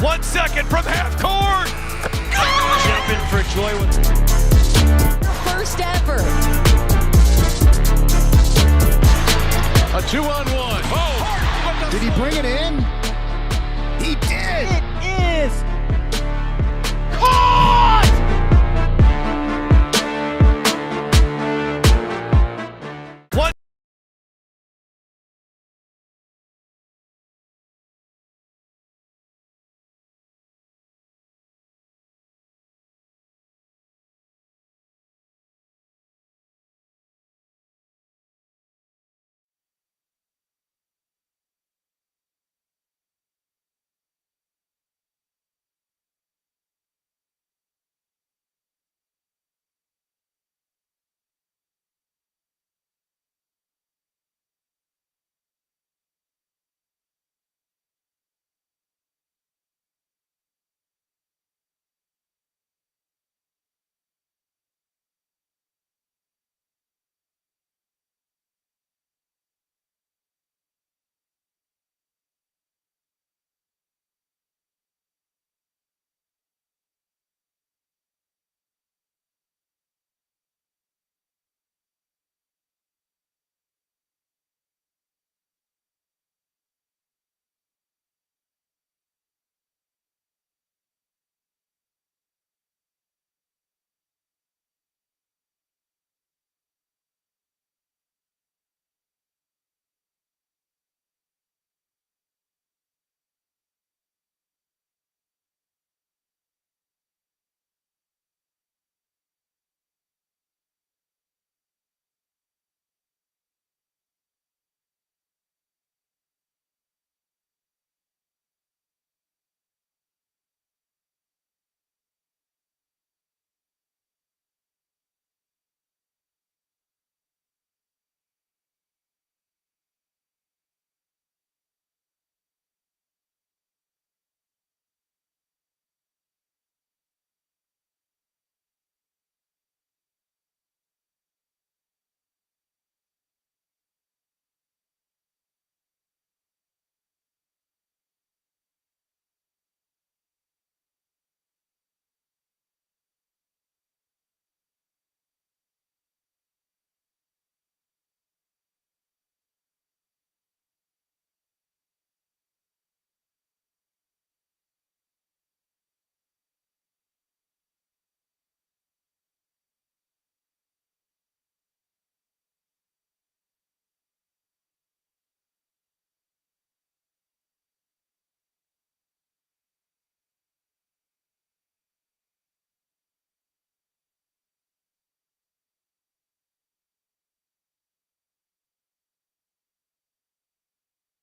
1 second from half court. Jumping for joy with first ever. A 2-on-1. Oh, did he bring it in? He did. it is caught! One.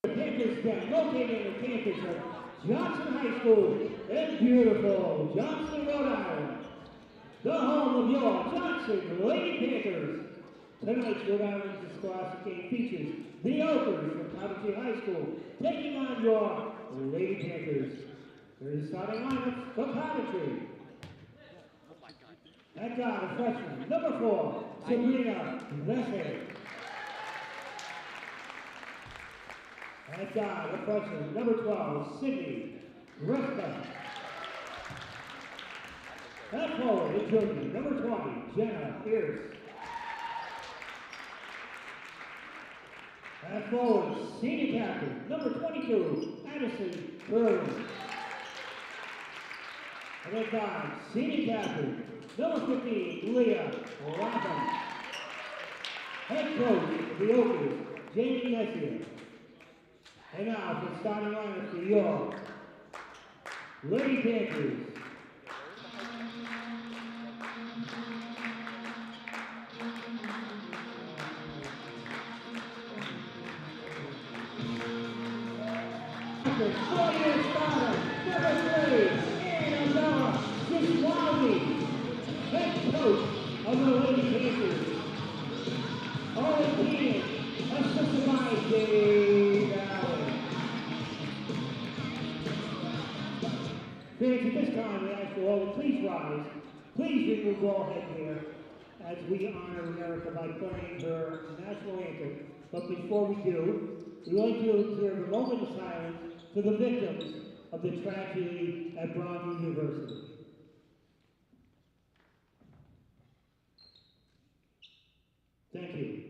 Panthers down, located in the campus of Johnson High School in beautiful Johnston, Rhode Island. The home of your Johnson Lady Panthers. Tonight's Rhode Island's Scholastic game features the Oakers from Coventry High School taking on your Lady Panthers. Here's the starting lineups for Coventry. At guard, a freshman, number 4, Sabrina Vesey. At guard, a freshman, number 12, Sydney Ruska. At forward, a junior, number 20, Jenna Pierce. At forward, senior captain, number 22, Addison Burns. And at guard, senior captain, number 15, Leah Robin. Head coach of the Oakers, Jamie Messier. And now for starting lineup for your Lady Panthers. The 4-year starter, number 3, Annabella Giswaldi, head coach of the Lady Panthers. All team assisted by Dave Allen. Fans, at this time we ask you all to please rise. Please remove all headgear as we honor America by playing her national anthem. But before we do, we would like to observe a moment of silence for the victims of the tragedy at Brown University. Thank you.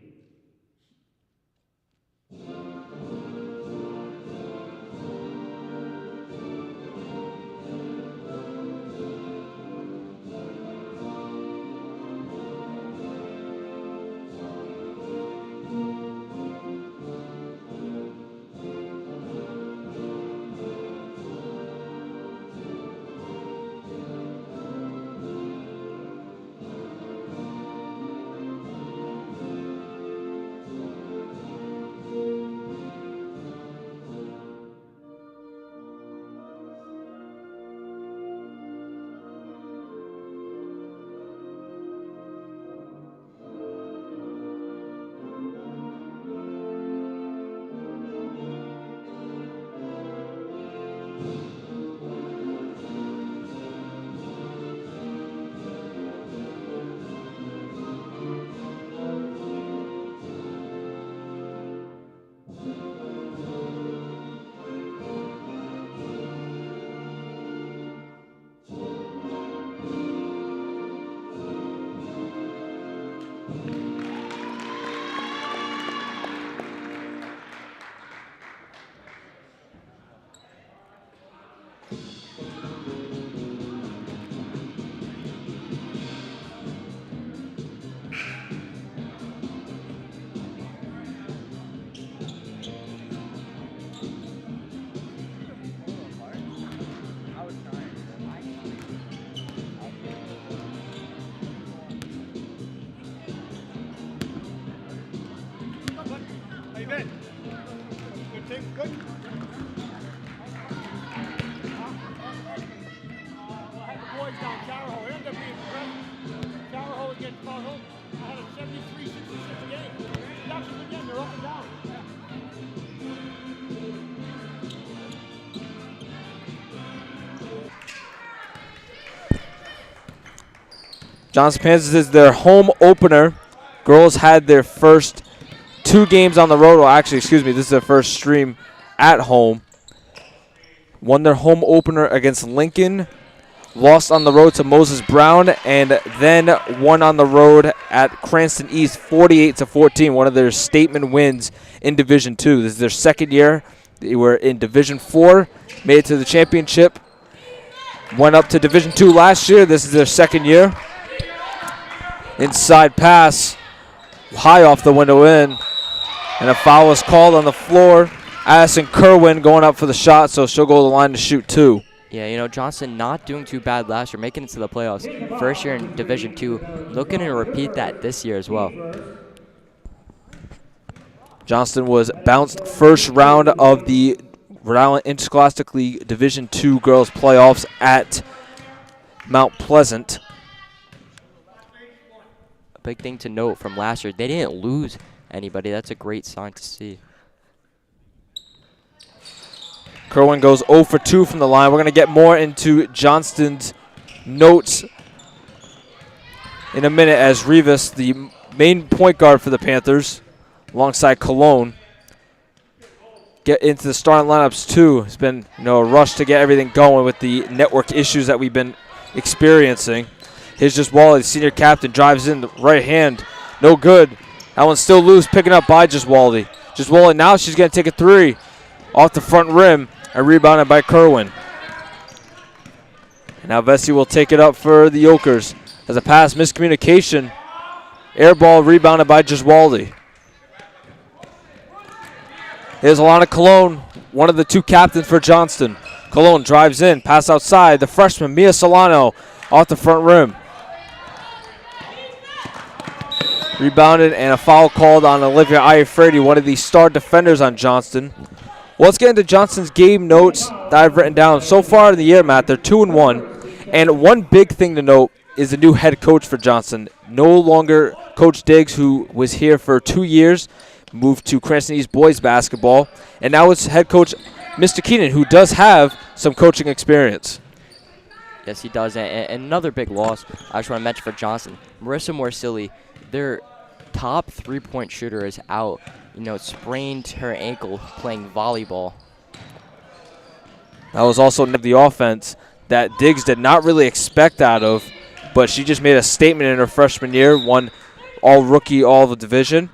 How you been? Good thing? Good? I had the boys down Caraho. It ended up being impressive. Caraho against Puzzle. I had a 73-66 game. Productions again, they're up and down. Johnson Panthers is their home opener. Girls had their first 2 games on the road. Well, actually, excuse me, this is their first stream at home. Won their home opener against Lincoln. Lost on the road to Moses Brown, and then won on the road at Cranston East 48-14, one of their statement wins in Division II. This is their second year. They were in Division IV, made it to the championship. Went up to Division II last year. This is their second year. Inside pass, high off the window in, and a foul is called on the floor. Addison Kerwin going up for the shot, so she'll go to the line to shoot 2. Yeah, you know, Johnson not doing too bad last year, making it to the playoffs. First year in Division II, looking to repeat that this year as well. Johnston was bounced first round of the Rhode Island Interscholastic League Division II girls playoffs at Mount Pleasant. A big thing to note from last year, they didn't lose anybody. That's a great sign to see. Kerwin goes 0 for 2 from the line. We're going to get more into Johnston's notes in a minute as Rivas, the main point guard for the Panthers, alongside Cologne, get into the starting lineups too. It's been a rush to get everything going with the network issues that we've been experiencing. Here's just Wally, the senior captain, drives in the right hand. No good. That one's still loose, picking up by Just Wally. Just Wally now, she's going to take a 3 off the front rim and rebounded by Kerwin. And now Vesey will take it up for the Yokers. As a pass, miscommunication. Air ball rebounded by Just Wally. Here's Alana Cologne, one of the 2 captains for Johnston. Cologne drives in, pass outside. The freshman, Mia Solano, off the front rim. Rebounded and a foul called on Olivia Iafredi, one of the star defenders on Johnston. Well, let's get into Johnston's game notes that I've written down. So far in the year, Matt, they're 2-1. And one big thing to note is the new head coach for Johnston. No longer Coach Diggs, who was here for 2 years, moved to Cranston East boys basketball. And now it's head coach Mr. Keenan, who does have some coaching experience. Yes, he does. And another big loss I just want to mention for Johnston. Marissa Morsilli, their top 3-point shooter, is out. Sprained her ankle playing volleyball. That was also the offense that Diggs did not really expect out of, but she just made a statement in her freshman year, won all rookie, all the division.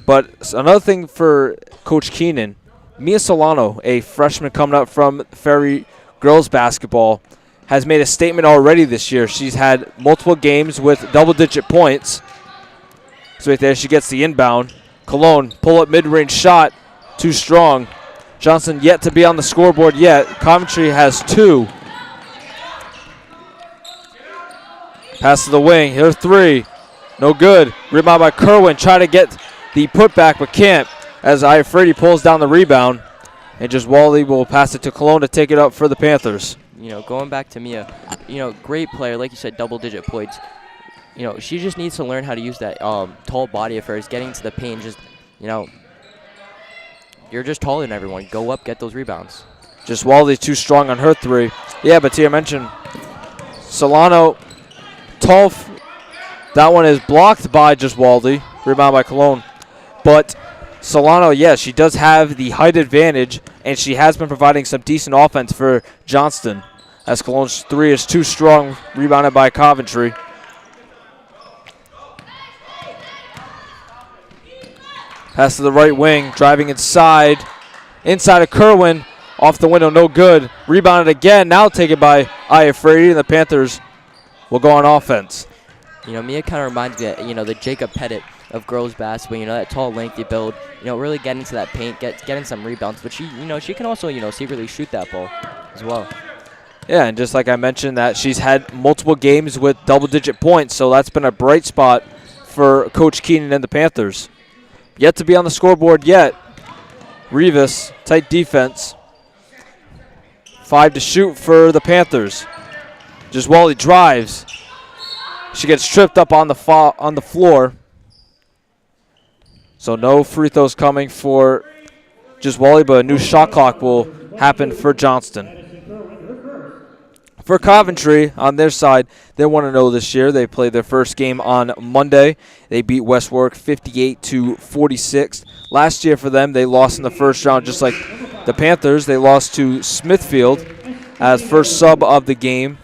But another thing for Coach Keenan, Mia Solano, a freshman coming up from Ferry girls basketball, has made a statement already this year. She's had multiple games with double-digit points. So right there, she gets the inbound. Cologne, pull-up mid-range shot, too strong. Johnson yet to be on the scoreboard yet. Coventry has 2. Pass to the wing. Here 3. No good. Rebound by Kerwin. Try to get the putback, but can't. As Iafredi pulls down the rebound. And just Wally will pass it to Cologne to take it up for the Panthers. You know, going back to Mia, you know, great player. Like you said, double-digit points. You know, she just needs to learn how to use that tall body of hers, getting to the paint. Just, you know, you're just taller than everyone. Go up, get those rebounds. Just Wally too strong on her 3. Yeah, but Tia mentioned Solano, tall. That one is blocked by just Wally. Rebound by Cologne. But Solano, yes, she does have the height advantage, and she has been providing some decent offense for Johnston. As Cologne's 3 is too strong, rebounded by Coventry. Pass to the right wing, driving inside. Inside of Kerwin, off the window, no good. Rebounded again, now taken by Iafredi, and the Panthers will go on offense. You know, Mia kind of reminds me of, you know, the Jacob Pettit of girls basketball. You know, that tall, lengthy build. You know, really get into that paint, getting some rebounds. But she, you know, she can also, you know, secretly shoot that ball as well. Yeah, and just like I mentioned, that she's had multiple games with double-digit points, so that's been a bright spot for Coach Keenan and the Panthers. Yet to be on the scoreboard yet. Rivas, tight defense. 5 to shoot for the Panthers. Just Wally drives. She gets tripped up on the floor. So no free throws coming for just Wally, but a new shot clock will happen for Johnston. For Coventry, on their side, they 1-0 this year. They played their first game on Monday. They beat West Warwick 58-46. Last year for them, they lost in the first round, just like the Panthers. They lost to Smithfield as first sub of the game.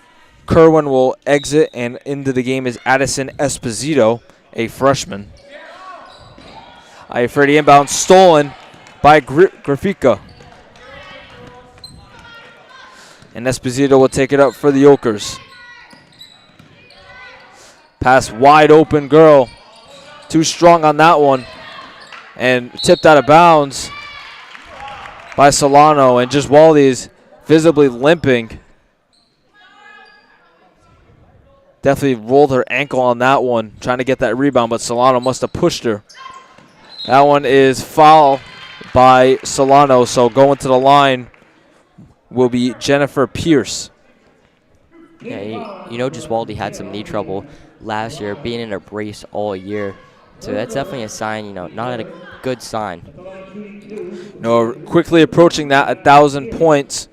Kerwin will exit, and into the game is Addison Esposito, a freshman. Iafredi inbound, stolen by Grafika. And Esposito will take it up for the Okers. Pass wide open, girl. Too strong on that one. And tipped out of bounds by Solano. And just Wally is visibly limping. Definitely rolled her ankle on that one, trying to get that rebound, but Solano must have pushed her. That one is foul by Solano, so going to the line will be Jennifer Pierce. Yeah, you know, just Waldy had some knee trouble last year, being in a brace all year. So that's definitely a sign, you know, not a good sign. No, quickly approaching that 1,000 points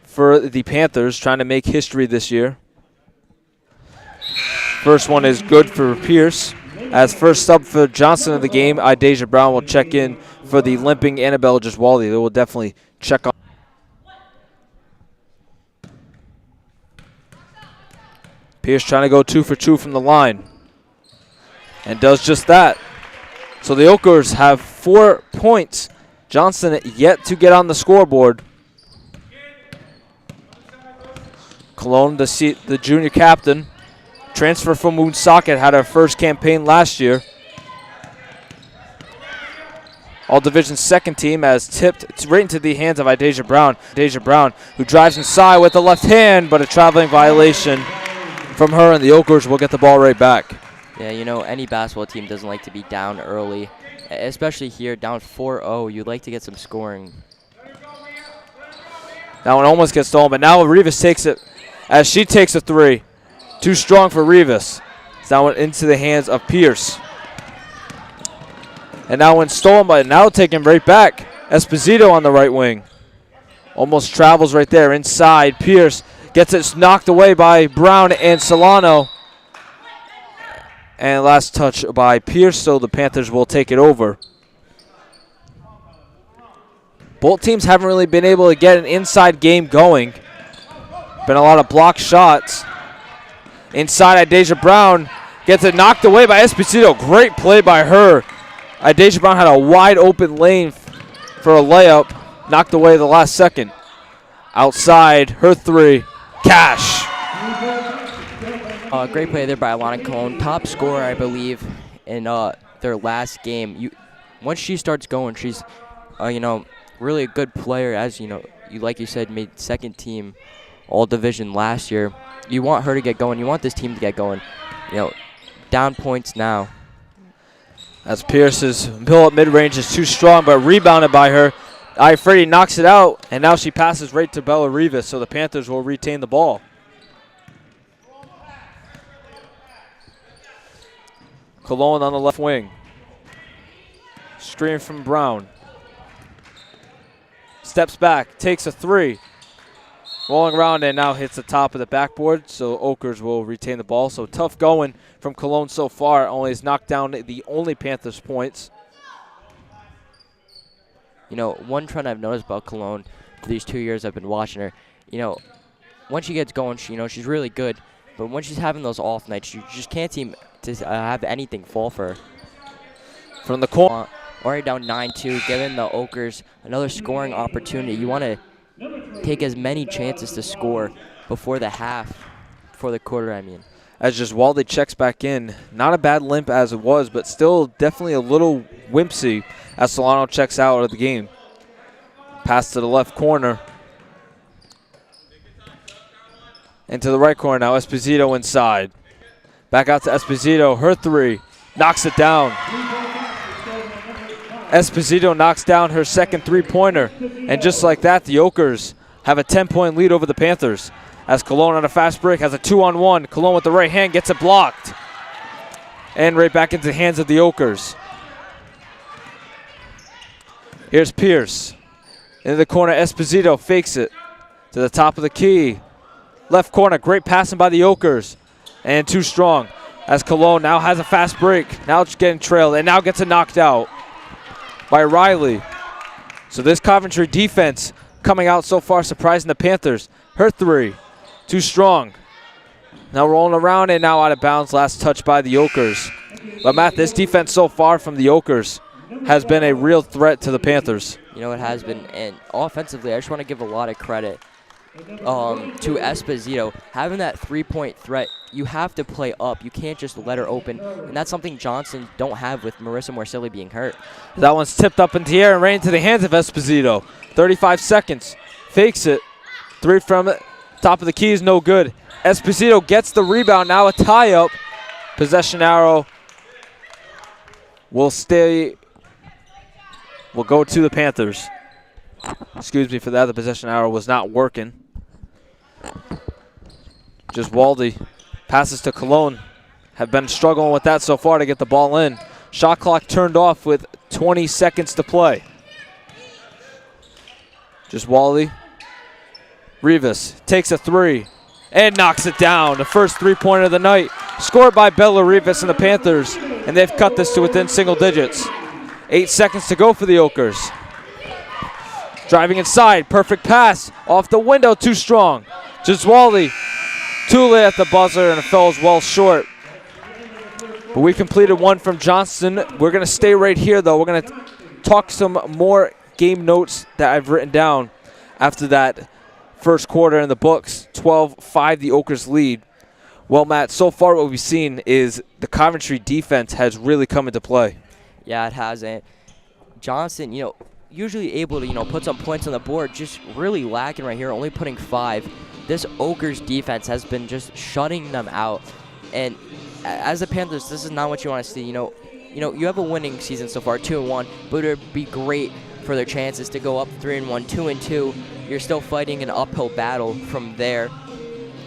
for the Panthers, trying to make history this year. First one is good for Pierce. As first sub for Johnson in the game, Idasia Brown will check in for the limping Annabelle Giswaldi. They will definitely check on. Pierce trying to go 2 for 2 from the line. And does just that. So the Okers have 4 points. Johnson yet to get on the scoreboard. Cologne, the junior captain. Transfer from Woonsocket, had her first campaign last year. All Division second team as tipped right into the hands of Idasia Brown. Idasia Brown, who drives inside with the left hand, but a traveling violation from her, and the Okers will get the ball right back. Yeah, you know, any basketball team doesn't like to be down early, especially here, down 4-0. You'd like to get some scoring. That one almost gets stolen, but now Rivas takes it as she takes a 3. Too strong for Rivas. That one into the hands of Pierce. And now when stolen, but now taken right back. Esposito on the right wing. Almost travels right there inside. Pierce gets it knocked away by Brown and Solano. And last touch by Pierce, so the Panthers will take it over. Both teams haven't really been able to get an inside game going. Been a lot of block shots. Inside, Idasia Brown gets it knocked away by Esposito. Great play by her. Idasia Brown had a wide open lane for a layup. Knocked away the last second. Outside, her three. Cash. Great play there by Alana Cologne. Top scorer, I believe, in their last game. Once she starts going, she's, really a good player. As like you said, made second team All Division last year. You want her to get going. You want this team to get going. Down points now. As Pierce's pull up mid-range is too strong, but rebounded by her. Ifredi knocks it out, and now she passes right to Bella Rivas, so the Panthers will retain the ball. Cologne on the left wing. Screen from Brown. Steps back, takes a three. Rolling around and now hits the top of the backboard, so Oakers will retain the ball. So tough going from Cologne so far. Only has knocked down the only Panthers points. One trend I've noticed about Cologne for these 2 years I've been watching her, once she gets going, she's really good. But when she's having those off nights, you just can't seem to have anything fall for her. From the corner. Already down 9-2, giving the Oakers another scoring opportunity. You want to take as many chances to score before the half, before the quarter, I mean. As just Walde checks back in. Not a bad limp as it was, but still definitely a little wimpsy as Solano checks out of the game. Pass to the left corner. And to the right corner now, Esposito inside. Back out to Esposito, her three. Knocks it down. Esposito knocks down her second three-pointer. And just like that, the Oakers have a 10-point lead over the Panthers. As Cologne on a fast break has a 2-on-1. Cologne with the right hand gets it blocked. And right back into the hands of the Oakers. Here's Pierce. Into the corner, Esposito fakes it to the top of the key. Left corner, great passing by the Oakers. And too strong as Cologne now has a fast break. Now it's getting trailed and now gets it knocked out by Riley. So this Coventry defense coming out so far, surprising the Panthers. Her three, too strong. Now rolling around and now out of bounds. Last touch by the Oakers. But Matt, this defense so far from the Oakers has been a real threat to the Panthers. It has been. And offensively, I just want to give a lot of credit to Esposito. Having that three-point threat, you have to play up. You can't just let her open. And that's something Johnson don't have with Marissa Morsilli being hurt. That one's tipped up into the air and right into the hands of Esposito. 35 seconds. Fakes it. Three from it. Top of the key is no good. Esposito gets the rebound. Now a tie-up. Possession arrow will go to the Panthers. Excuse me for that. The possession arrow was not working. Just Walde passes to Cologne. Have been struggling with that so far to get the ball in. Shot clock turned off with 20 seconds to play. Just Walde. Rivas takes a three and knocks it down. The first three-pointer of the night. Scored by Bella Rivas and the Panthers. And they've cut this to within single digits. 8 seconds to go for the Oakers. Driving inside, perfect pass. Off the window, too strong. Giswaldi, too late at the buzzer, and it falls well short. But we completed one from Johnston. We're going to stay right here, though. We're going to talk some more game notes that I've written down after that first quarter in the books. 12-5, the Oakers lead. Well, Matt, so far what we've seen is the Coventry defense has really come into play. Yeah, it has. And Johnson, usually able to, put some points on the board, just really lacking right here, only putting 5. This Oakers defense has been just shutting them out. And as the Panthers, this is not what you want to see. You have a winning season so far, 2-1, but it would be great for their chances to go up 3-1, 2-2. You're still fighting an uphill battle from there.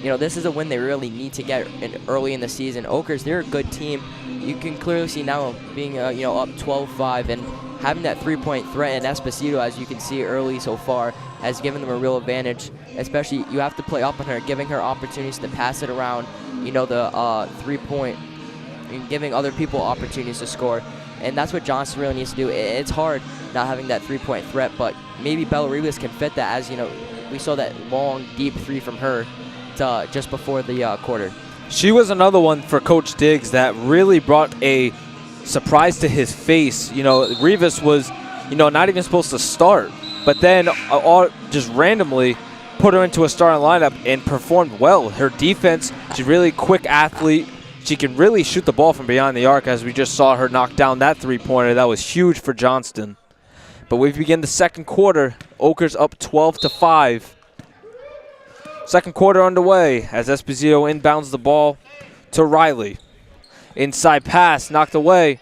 This is a win they really need to get early in the season. Oakers, they're a good team. You can clearly see now being, up 12-5 and having that three-point threat, and Esposito, as you can see early so far, has given them a real advantage. Especially, you have to play up on her, giving her opportunities to pass it around, the three-point, and giving other people opportunities to score. and that's what Johnston really needs to do. It's hard not having that three-point threat, but maybe Bella Rivas can fit that, as we saw that long, deep three from her just before the quarter. She was another one for Coach Diggs that really brought a surprise to his face. Rivas was, not even supposed to start, but then just randomly put her into a starting lineup and performed well. Her defense, she's a really quick athlete. She can really shoot the ball from beyond the arc, as we just saw her knock down that three-pointer. That was huge for Johnston. But we begin the second quarter. Oakers up 12-5. Second quarter underway as Esposito inbounds the ball to Riley. Inside pass knocked away,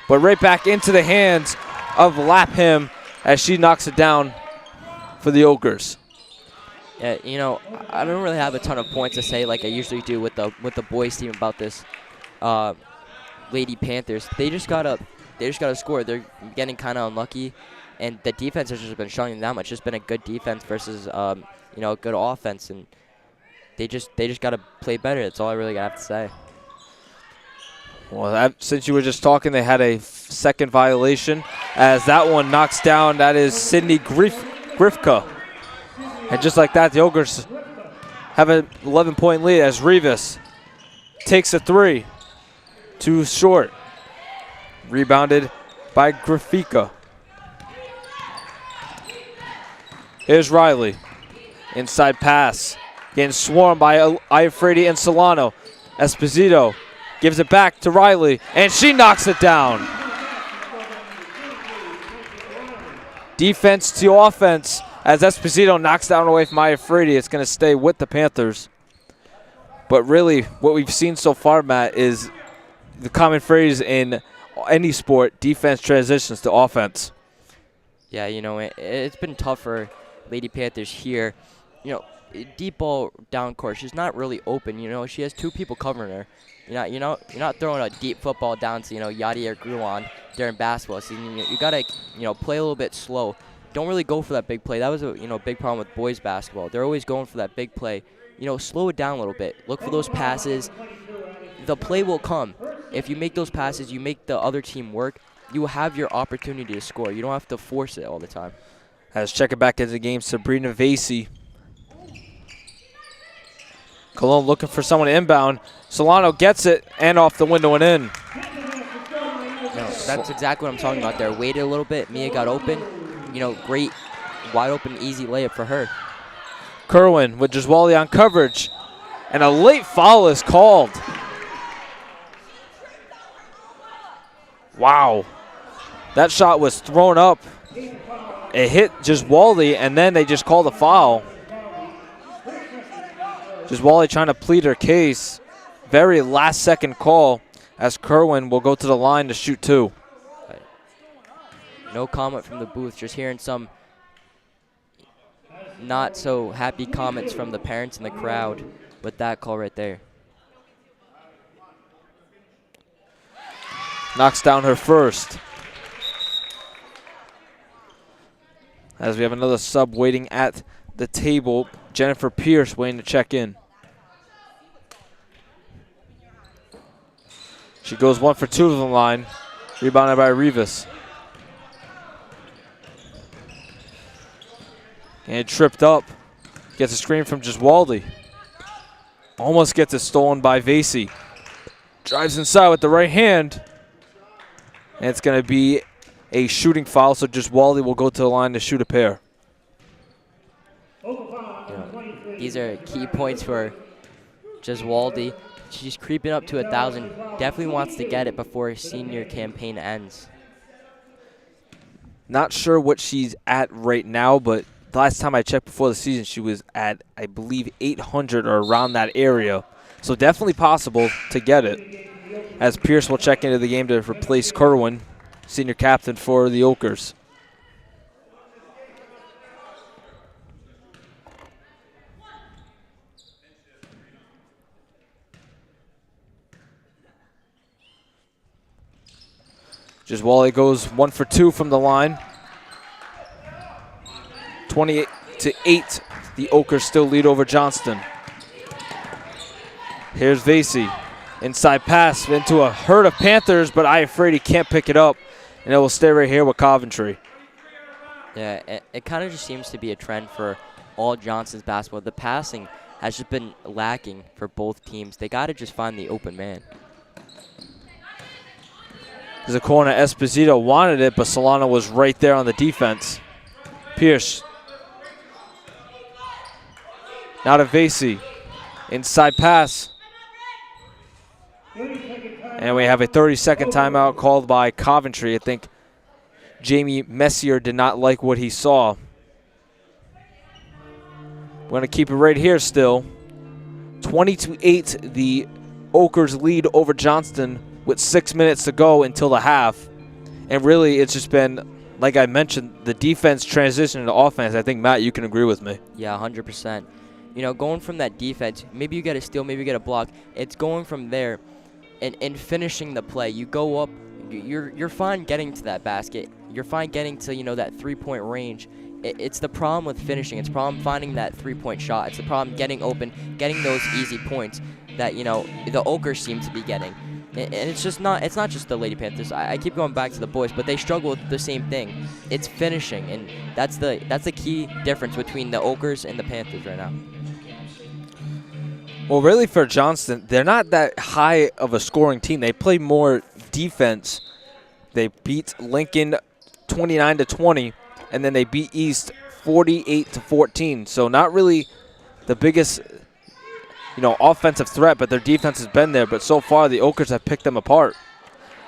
but right back into the hands of Lapham as she knocks it down for the Oakers. Yeah, I don't really have a ton of points to say like I usually do with the boys team about this Lady Panthers. They just gotta score. They're getting kind of unlucky, and the defense has just been showing them that much. It's just been a good defense versus a good offense, and they just gotta play better. That's all I really have to say. Well, since you were just talking, they had a second violation as that one knocks down. That is Sydney Grifka. And just like that, the Ogres have an 11-point lead as Rivas takes a three. Too short. Rebounded by Grifka. Here's Riley. Inside pass. Getting swarmed by Iafredi and Solano. Esposito gives it back to Riley, and she knocks it down. Defense to offense as Esposito knocks down away from Iafredi. It's going to stay with the Panthers. But really, what we've seen so far, Matt, is the common phrase in any sport: defense transitions to offense. Yeah, it's been tough for Lady Panthers here. Deep ball down court, she's not really open. She has two people covering her. You're not throwing a deep football down to Yadi or Gruan during basketball season. You gotta play a little bit slow. Don't really go for that big play. That was a big problem with boys basketball. They're always going for that big play. Slow it down a little bit. Look for those passes. The play will come. If you make those passes, you make the other team work. You will have your opportunity to score. You don't have to force it all the time. As checking back into the game, Sabrina Vasey. Cologne looking for someone to inbound. Solano gets it and off the window and in. That's exactly what I'm talking about there. Waited a little bit. Mia got open. Great, wide open, easy layup for her. Kerwin with Giswali on coverage. And a late foul is called. Wow. That shot was thrown up. It hit Giswali, and then they just called a foul. Giswali trying to plead her case. Very last second call as Kerwin will go to the line to shoot two. No comment from the booth, just hearing some not so happy comments from the parents in the crowd with that call right there. Knocks down her first. As we have another sub waiting at the table, Jennifer Pierce waiting to check in. She goes 1 for 2 to the line, rebounded by Rivas. And tripped up. Gets a screen from Giswaldi. Almost gets it stolen by Vasey. Drives inside with the right hand. And it's going to be a shooting foul, so Giswaldi will go to the line to shoot a pair. These are key points for Giswaldi. She's creeping up to 1,000. Definitely wants to get it before senior campaign ends. Not sure what she's at right now, but the last time I checked before the season, she was at, I believe, 800 or around that area. So definitely possible to get it. As Pierce will check into the game to replace Kerwin, senior captain for the Okers. Giswali goes 1 for 2 from the line. 28-8, the Okers still lead over Johnston. Here's Vasey. Inside pass into a herd of Panthers, but Iafredi can't pick it up and it will stay right here with Coventry. Yeah, it kind of just seems to be a trend for all Johnson's basketball. The passing has just been lacking for both teams. They got to just find the open man. There's a corner. Esposito wanted it, but Solano was right there on the defense. Pierce. Now to Vasey. Inside pass. And we have a 30-second timeout called by Coventry. I think Jamie Messier did not like what he saw. We're going to keep it right here still. 20-8, the Oakers lead over Johnston with 6 minutes to go until the half. And really, it's just been, like I mentioned, the defense transition to offense. I think, Matt, you can agree with me. Yeah, 100%. You know, going from that defense, maybe you get a steal, maybe you get a block. It's going from there and finishing the play. You go up, you're fine getting to that basket. You're fine getting to, you know, that three-point range. It's the problem with finishing. It's the problem finding that three-point shot. It's the problem getting open, getting those easy points that, you know, the Oakers seem to be getting. And it's not just the Lady Panthers. I keep going back to the boys, but they struggle with the same thing. It's finishing, and that's the key difference between the Oakers and the Panthers right now. Well, really for Johnston, they're not that high of a scoring team. They play more defense. They beat Lincoln 29-20, and then they beat East 48-14. So not really the biggest, you know, offensive threat, but their defense has been there. But so far, the Oakers have picked them apart.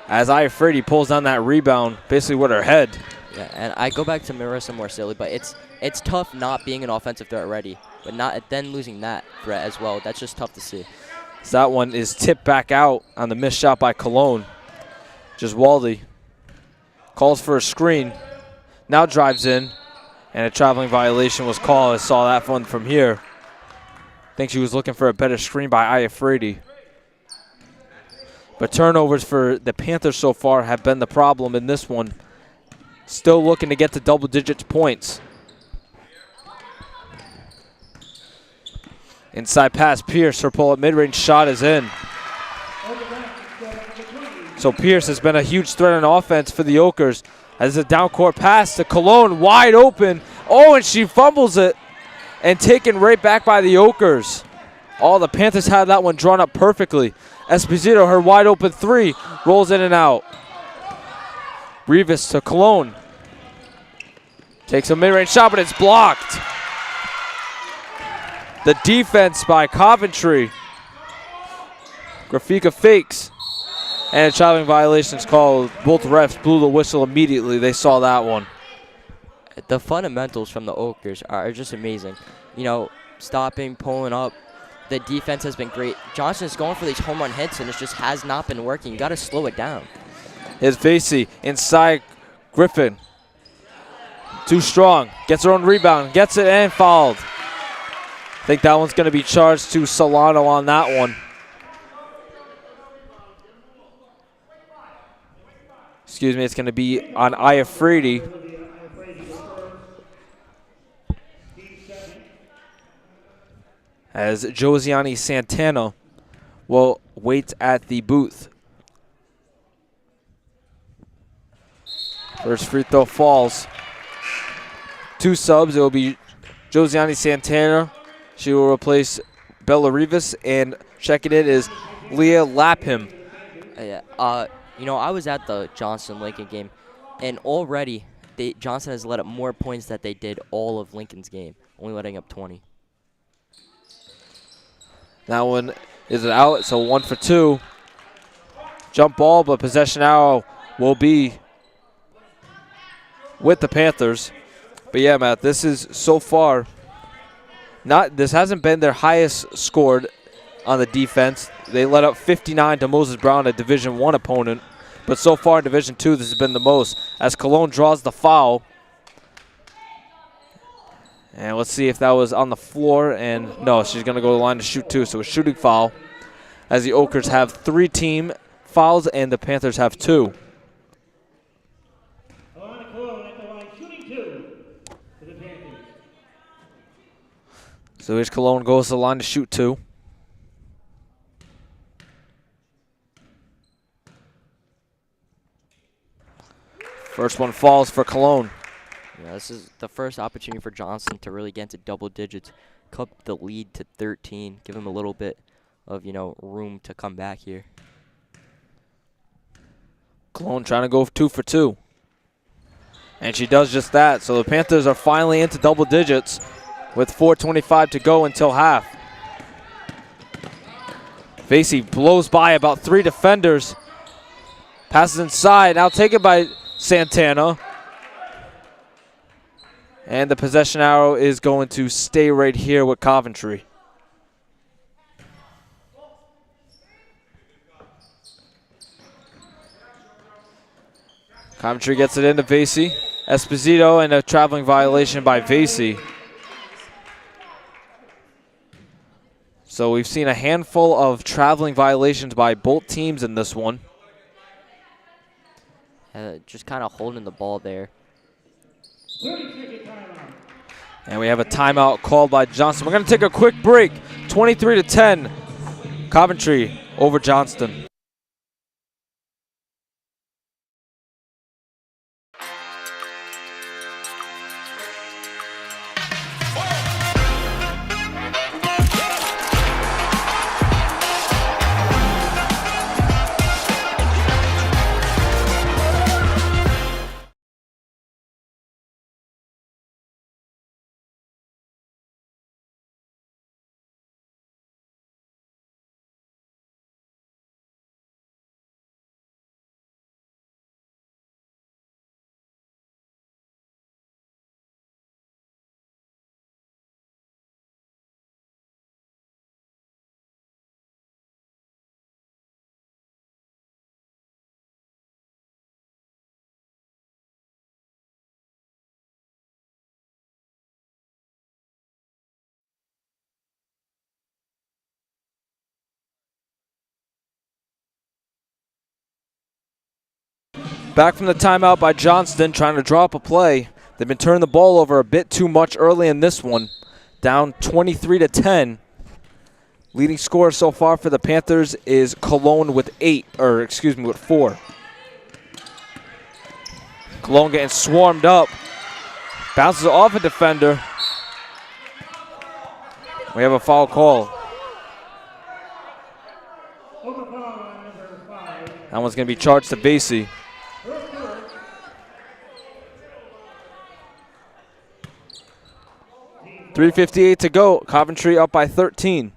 As Iafredi pulls down that rebound, basically with her head. Yeah, and I go back to Marissa Morsilli, but it's tough not being an offensive threat already, but not then losing that threat as well. That's just tough to see. So that one is tipped back out on the missed shot by Cologne. Giswaldi calls for a screen, now drives in, and a traveling violation was called. I saw that one from here. I think she was looking for a better screen by Iafredi. But turnovers for the Panthers so far have been the problem in this one. Still looking to get to double-digit points. Inside pass, Pierce, her pull-up mid-range shot is in. So Pierce has been a huge threat on offense for the Oakers. As a down-court pass to Cologne, wide open. Oh, and she fumbles it. And taken right back by the Oakers. Oh, the Panthers had that one drawn up perfectly. Esposito, her wide open three, rolls in and out. Rivas to Cologne. Takes a mid-range shot, but it's blocked. The defense by Coventry. Grafika fakes. And a traveling violation is called. Both refs blew the whistle immediately. They saw that one. The fundamentals from the Oakers are just amazing. You know, stopping, pulling up. The defense has been great. Johnson is going for these home run hits, and it just has not been working. You got to slow it down. Here's Vasey inside Griffin. Too strong. Gets her own rebound. Gets it and fouled. I think that one's going to be charged to Solano on that one. Excuse me, it's going to be on Iafredi. As Josiane Santana will wait at the booth. First free throw falls. Two subs. It will be Josiane Santana. She will replace Bella Rivas, and checking in is Leah Lapham. You know, I was at the Johnson-Lincoln game, and already Johnson has let up more points than they did all of Lincoln's game, only letting up 20. That one is out, so 1 for 2. Jump ball, but possession arrow will be with the Panthers. But yeah, Matt, this is so far this hasn't been their highest scored on the defense. They let up 59 to Moses Brown, a Division I opponent. But so far in Division II, this has been the most. As Cologne draws the foul. And let's see if that was on the floor. And no, she's going to go to the line to shoot two. So a shooting foul. As the Oakers have 3 team fouls and the Panthers have 2. So here's Cologne goes to the line to shoot 2. First one falls for Cologne. Yeah, this is the first opportunity for Johnson to really get into double digits, cut the lead to 13, give him a little bit of, room to come back here. Cologne trying to go 2 for 2. And she does just that. So the Panthers are finally into double digits with 4:25 to go until half. Vasey blows by about 3 defenders. Passes inside, now taken by Santana. And the possession arrow is going to stay right here with Coventry. Coventry gets it into Vasey. Esposito and a traveling violation by Vasey. So we've seen a handful of traveling violations by both teams in this one. Just kind of holding the ball there. And we have a timeout called by Johnston. We're going to take a quick break. 23-10, Coventry over Johnston. Back from the timeout by Johnston, trying to draw up a play. They've been turning the ball over a bit too much early in this one. Down 23-10. Leading scorer so far for the Panthers is Cologne with 4. Cologne getting swarmed up. Bounces off a defender. We have a foul call. That one's going to be charged to Vasey. 3:58 to go. Coventry up by 13.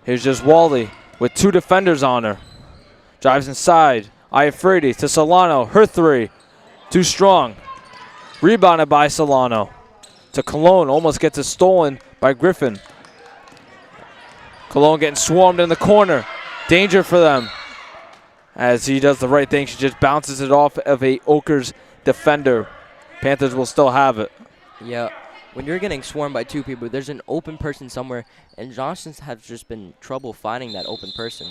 Here's just Wally with 2 defenders on her. Drives inside. Iafredi to Solano. Her 3. Too strong. Rebounded by Solano. To Cologne. Almost gets it stolen by Griffin. Cologne getting swarmed in the corner. Danger for them. As he does the right thing, she just bounces it off of a Oakers defender. Panthers will still have it. Yeah, when you're getting swarmed by 2 people, there's an open person somewhere, and Johnston's have just been trouble finding that open person.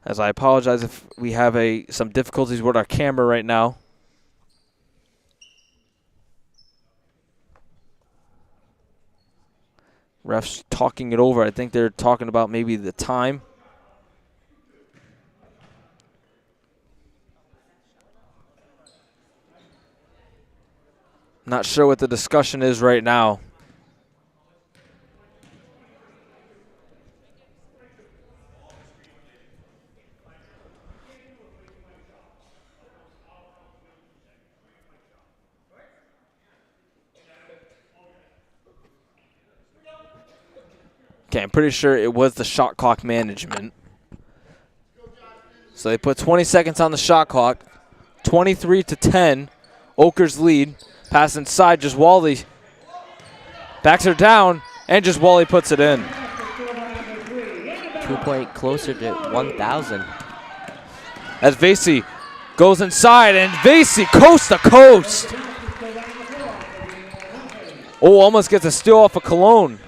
As I apologize if we have some difficulties with our camera right now. Refs talking it over. I think they're talking about maybe the time. Not sure what the discussion is right now. Okay, I'm pretty sure it was the shot clock management. So they put 20 seconds on the shot clock. 23-10. Oakers lead. Pass inside, just Wally backs her down, and just Wally puts it in. 2 point closer to 1,000. As Vasey goes inside, and Vasey coast to coast. Oh, almost gets a steal off of Cologne.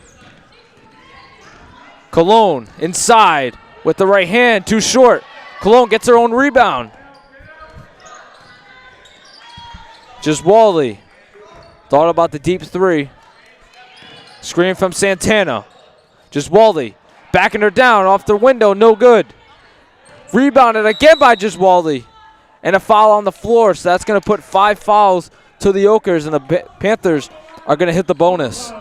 Cologne inside with the right hand, too short. Cologne gets her own rebound. Just Wally. Thought about the deep 3. Screen from Santana. Just Wally. Backing her down off the window, no good. Rebounded again by Giswaldi. And a foul on the floor, so that's going to put 5 fouls to the Okers, and the Panthers are going to hit the bonus.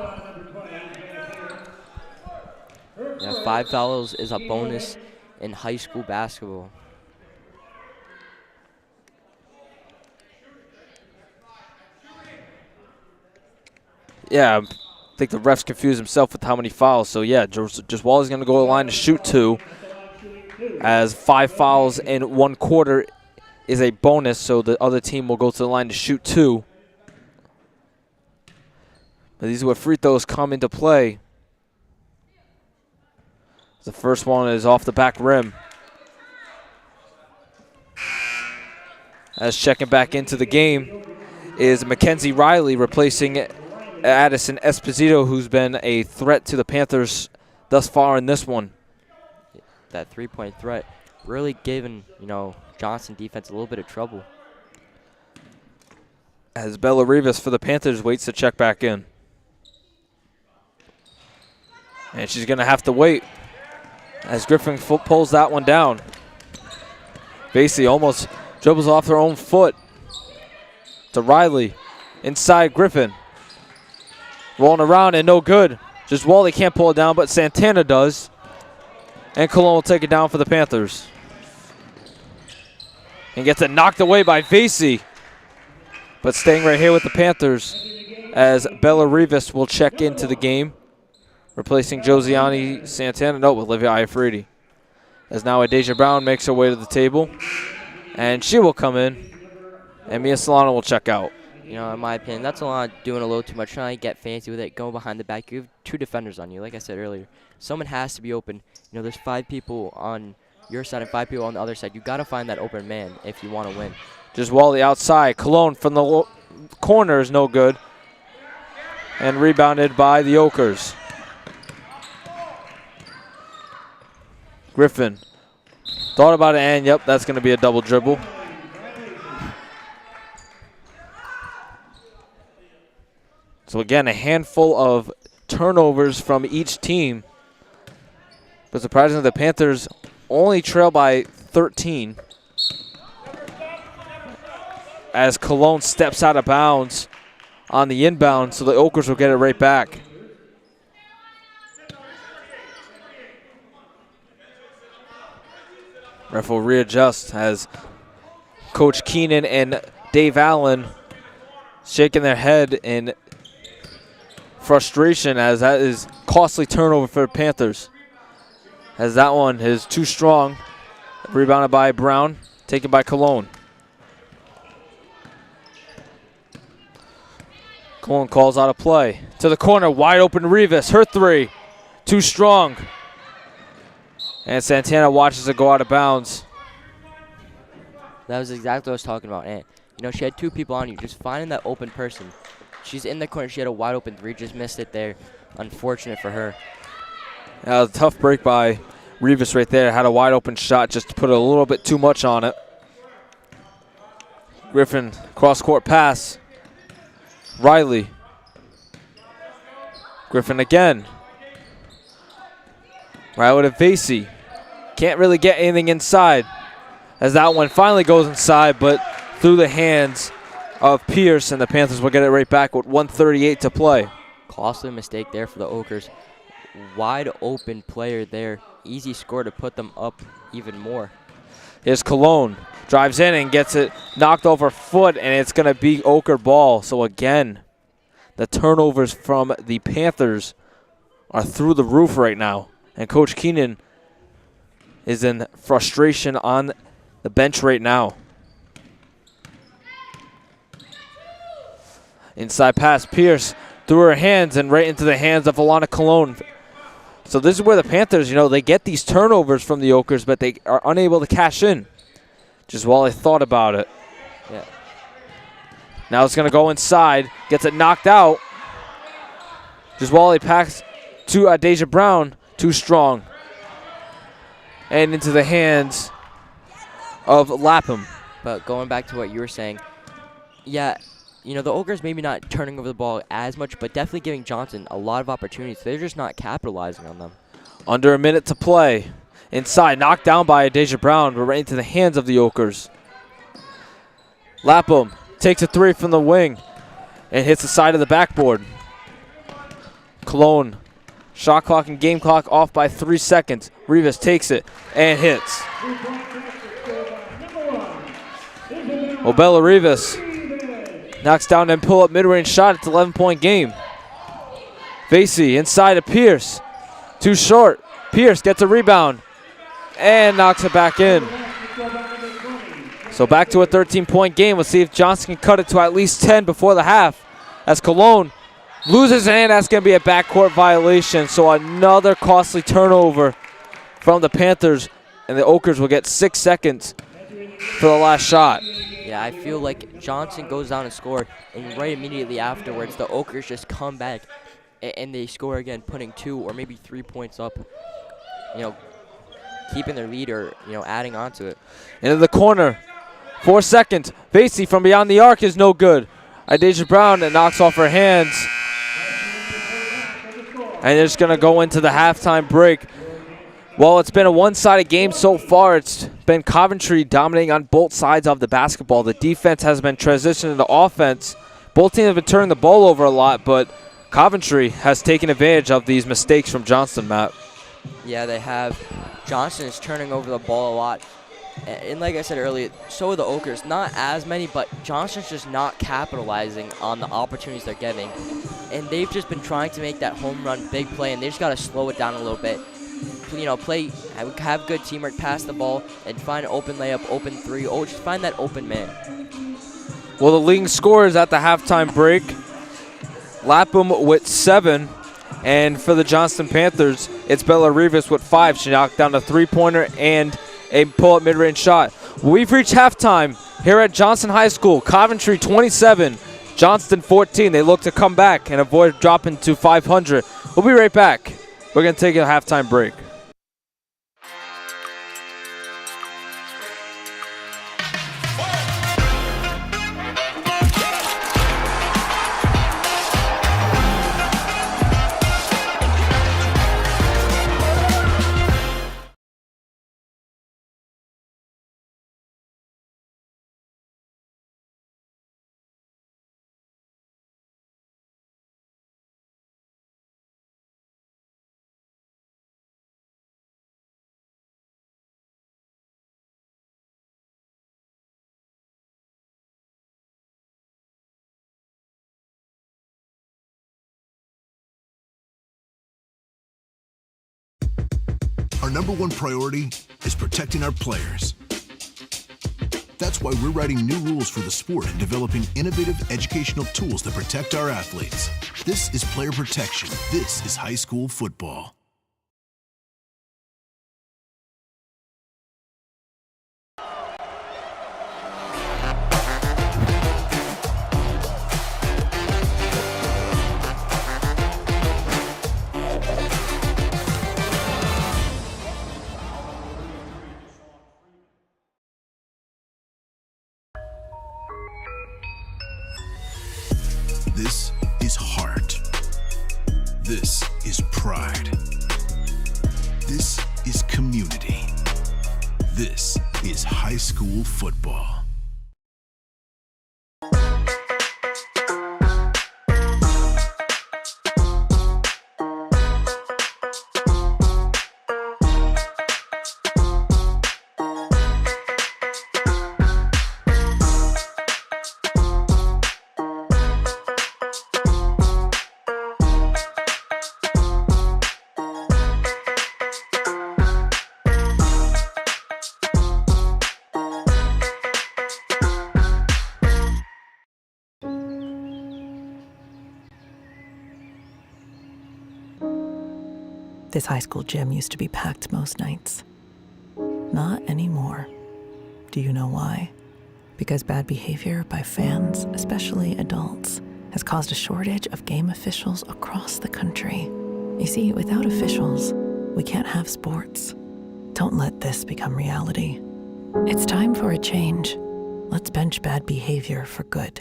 Yeah, 5 fouls is a bonus in high school basketball. Yeah, I think the ref's confused himself with how many fouls. So, yeah, Giswaldi's going to go to the line to shoot 2. As 5 fouls in 1 quarter is a bonus, so the other team will go to the line to shoot 2. But these are where free throws come into play. The first one is off the back rim. As checking back into the game is Mackenzie Riley, replacing Addison Esposito, who's been a threat to the Panthers thus far in this one. That 3-point threat really giving, Johnson defense a little bit of trouble. As Bella Rivas for the Panthers waits to check back in. And she's going to have to wait as Griffin pulls that one down. Vasey almost dribbles off her own foot to Riley. Inside Griffin. Rolling around and no good. Just Wally can't pull it down, but Santana does. And Cologne will take it down for the Panthers. And gets it knocked away by Vasey. But staying right here with the Panthers as Bella Rivas will check into the game. Replacing Josiane Santana. No, with Olivia Iafridi. As now Adasia Brown makes her way to the table. And she will come in. And Mia Solano will check out. In my opinion, that's a lot doing a little too much, trying to get fancy with it, going behind the back. You have 2 defenders on you, like I said earlier. Someone has to be open. There's 5 people on your side and 5 people on the other side. You got to find that open man if you want to win. Just Wally outside. Cologne from the corner is no good. And rebounded by the Okers. Griffin thought about it, and yep, that's going to be a double dribble. So again, a handful of turnovers from each team. But surprisingly, the Panthers only trail by 13. As Cologne steps out of bounds on the inbound, so the Okers will get it right back. Ref will readjust as Coach Keenan and Dave Allen shaking their head in frustration, as that is costly turnover for the Panthers. As that one is too strong. Rebounded by Brown, taken by Cologne. Cologne calls out a play. To the corner, wide open Rivas, her 3. Too strong. And Santana watches it go out of bounds. That was exactly what I was talking about. And, she had 2 people on you, just finding that open person. She's in the corner. She had a wide open 3, just missed it there. Unfortunate for her. That was a tough break by Rivas right there. Had a wide open shot, just put a little bit too much on it. Griffin, cross-court pass. Riley. Griffin again. Riley to Vasey. Can't really get anything inside. As that one finally goes inside, but through the hands of Pierce, and the Panthers will get it right back with 1:38 to play. Costly mistake there for the Okers. Wide open player there. Easy score to put them up even more. Here's Cologne. Drives in and gets it knocked over foot, and it's going to be Oker ball. So again, the turnovers from the Panthers are through the roof right now. And Coach Keenan is in frustration on the bench right now. Inside pass, Pierce through her hands and right into the hands of Alana Cologne. So this is where the Panthers, they get these turnovers from the Okers, but they are unable to cash in. Just while I thought about it. Yeah. Now it's going to go inside. Gets it knocked out. Just while he packs to Adasia Brown. Too strong. And into the hands of Lapham. But going back to what you were saying, yeah, the Okers maybe not turning over the ball as much, but definitely giving Johnson a lot of opportunities. They're just not capitalizing on them. Under a minute to play. Inside, knocked down by Deja Brown, but right into the hands of the Okers. Lapham takes a three from the wing and hits the side of the backboard. Cologne, shot clock and game clock off by 3 seconds. Rivas takes it and hits. Obella Rivas knocks down and pull up mid-range shot. It's an 11-point game. Vasey inside to Pierce. Too short. Pierce gets a rebound and knocks it back in. So back to a 13-point game. Let's see if Johnson can cut it to at least 10 before the half. As Cologne loses and that's going to be a backcourt violation. So another costly turnover from the Panthers, and the Okers will get 6 seconds for the last shot. Yeah, I feel like Johnson goes down and score, and right immediately afterwards, the Okers just come back and they score again, putting 2 or maybe 3 points up. You know, keeping their lead or, you know, adding on to it. Into the corner. 4 seconds. Vasey from beyond the arc is no good. Deja Brown knocks off her hands. And it's going to go into the halftime break. Well, it's been a one-sided game so far. It's been Coventry dominating on both sides of the basketball. The defense has been transitioning into offense. Both teams have been turning the ball over a lot, but Coventry has taken advantage of these mistakes from Johnston, Matt. Yeah, they have. Johnston is turning over the ball a lot. And like I said earlier, so are the Okers. Not as many, but Johnston's just not capitalizing on the opportunities they're getting. And they've just been trying to make that home run big play, and they just got to slow it down a little bit. You know, have good teamwork, pass the ball, and find an open layup, open three. Just find that open man. Well, the leading scorers at the halftime break. Lapham with 7. And for the Johnston Panthers, it's Bella Rivas with 5. She knocked down a three-pointer and a pull-up mid-range shot. We've reached halftime here at Johnston High School. Coventry 27, Johnston 14. They look to come back and avoid dropping to 500. We'll be right back. We're going to take a halftime break. Our #1 priority is protecting our players. That's why we're writing new rules for the sport and developing innovative educational tools that protect our athletes. This is player protection. This is high school football. This is heart. This is pride. This is community. This is high school football. This high school gym used to be packed most nights. Not anymore. Do you know why? Because bad behavior by fans, especially adults, has caused a shortage of game officials across the country. You see, without officials, we can't have sports. Don't let this become reality. It's time for a change. Let's bench bad behavior for good.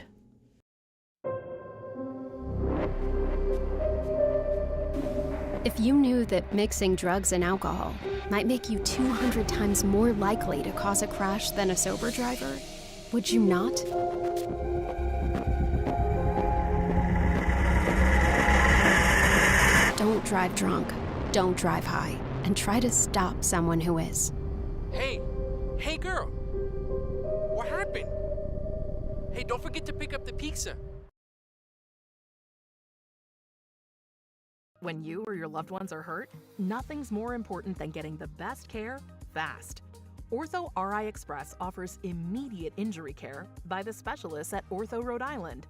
If you knew that mixing drugs and alcohol might make you 200 times more likely to cause a crash than a sober driver, would you not? Don't drive drunk, don't drive high, and try to stop someone who is. Hey girl, what happened? Hey, don't forget to pick up the pizza. When you or your loved ones are hurt, nothing's more important than getting the best care fast. Ortho RI Express offers immediate injury care by the specialists at Ortho Rhode Island.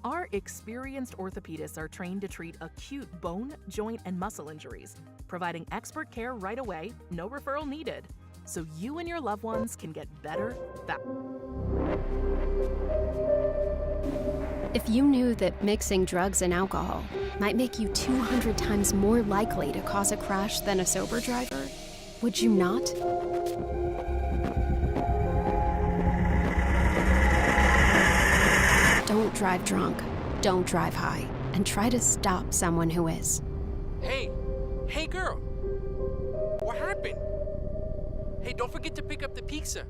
Our experienced orthopedists are trained to treat acute bone, joint, and muscle injuries, providing expert care right away, no referral needed, so you and your loved ones can get better fast. If you knew that mixing drugs and alcohol might make you 200 times more likely to cause a crash than a sober driver, would you not? Don't drive drunk, don't drive high, and try to stop someone who is. Hey girl, what happened? Hey, don't forget to pick up the pizza.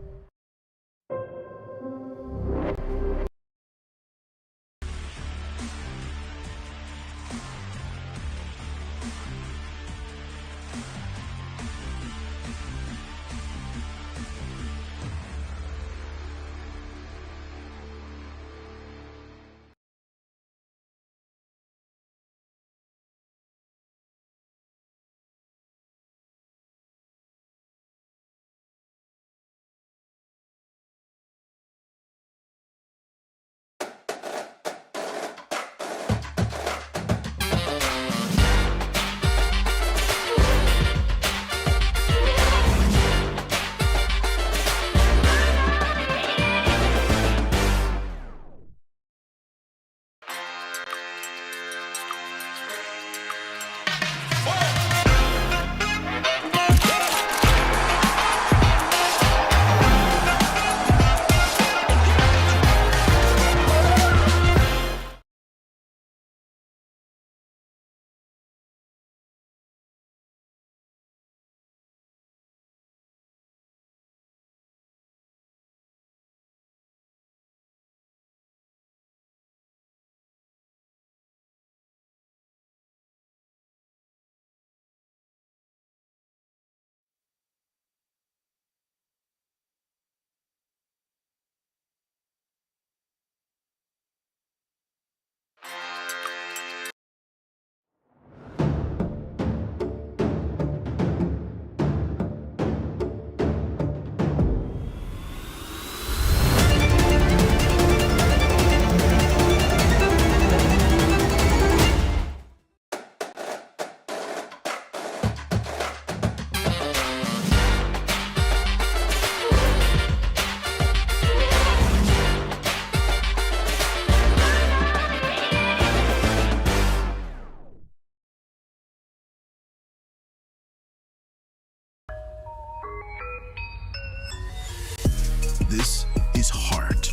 This is heart.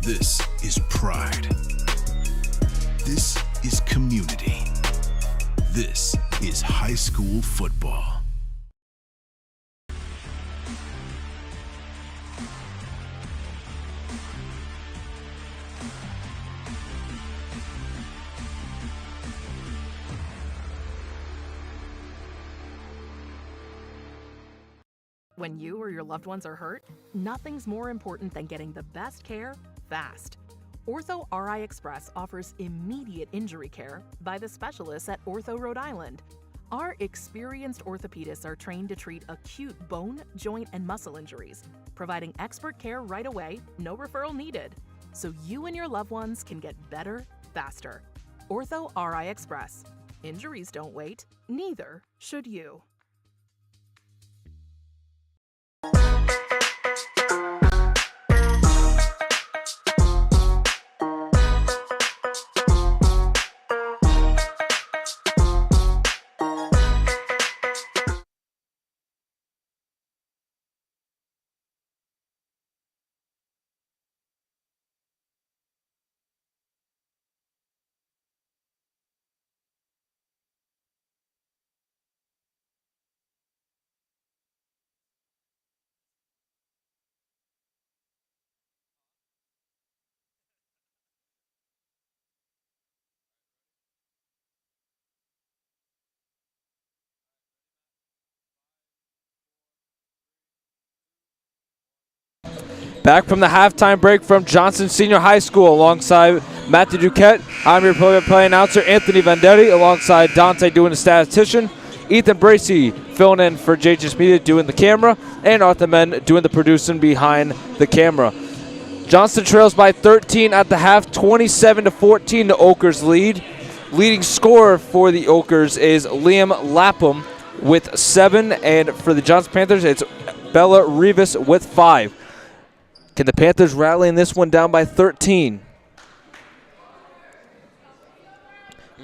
This is pride. This is community. This is high school football. When you or your loved ones are hurt, nothing's more important than getting the best care fast. Ortho RI Express offers immediate injury care by the specialists at Ortho Rhode Island. Our experienced orthopedists are trained to treat acute bone, joint, and muscle injuries, providing expert care right away, no referral needed, so you and your loved ones can get better faster. Ortho RI Express. Injuries don't wait, neither should you. Back from the halftime break from Johnson Senior High School alongside Matthew Duquette. I'm your play announcer, Anthony Vendetti, alongside Dante doing the statistician, Ethan Bracey filling in for JHS Media doing the camera, and Arthur Men doing the producing behind the camera. Johnston trails by 13 at the half, 27-14 the Oakers lead. Leading scorer for the Oakers is Liam Lapham with 7, and for the Johnston Panthers, it's Bella Rivas with 5. Can the Panthers rally in this one down by 13?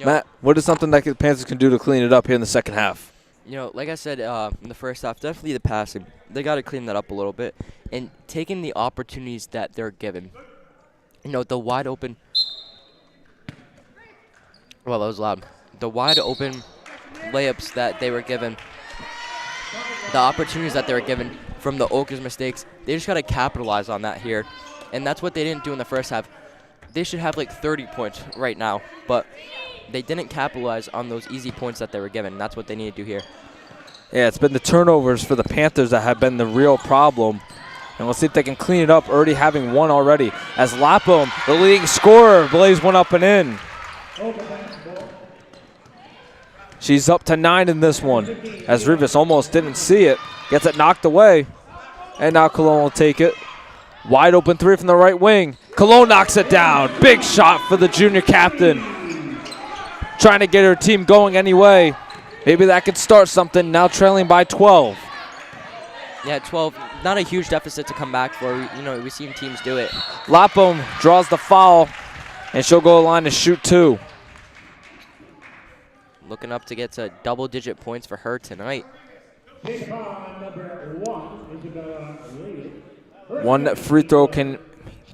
Matt, what is something that the Panthers can do to clean it up here in the second half? You know, like I said in the first half, definitely the passing. They got to clean that up a little bit. And taking the opportunities that they're given. You know, the wide open. Well, that was loud. The wide open layups that they were given. The opportunities that they were given from the Oakers mistakes. They just got to capitalize on that here. And that's what they didn't do in the first half. They should have like 30 points right now. But they didn't capitalize on those easy points that they were given. That's what they need to do here. Yeah, it's been the turnovers for the Panthers that have been the real problem. And we'll see if they can clean it up, already having one already. As Lapham, the leading scorer, blaze one up and in. She's up to 9 in this one. As Rivas almost didn't see it. Gets it knocked away. And now Cologne will take it. Wide open 3 from the right wing. Cologne knocks it down. Big shot for the junior captain. Trying to get her team going anyway. Maybe that could start something. Now trailing by 12. Yeah, 12. Not a huge deficit to come back for. We've seen teams do it. Lapham draws the foul, and she'll go to the line to shoot 2. Looking up to get to double-digit points for her tonight. One free throw can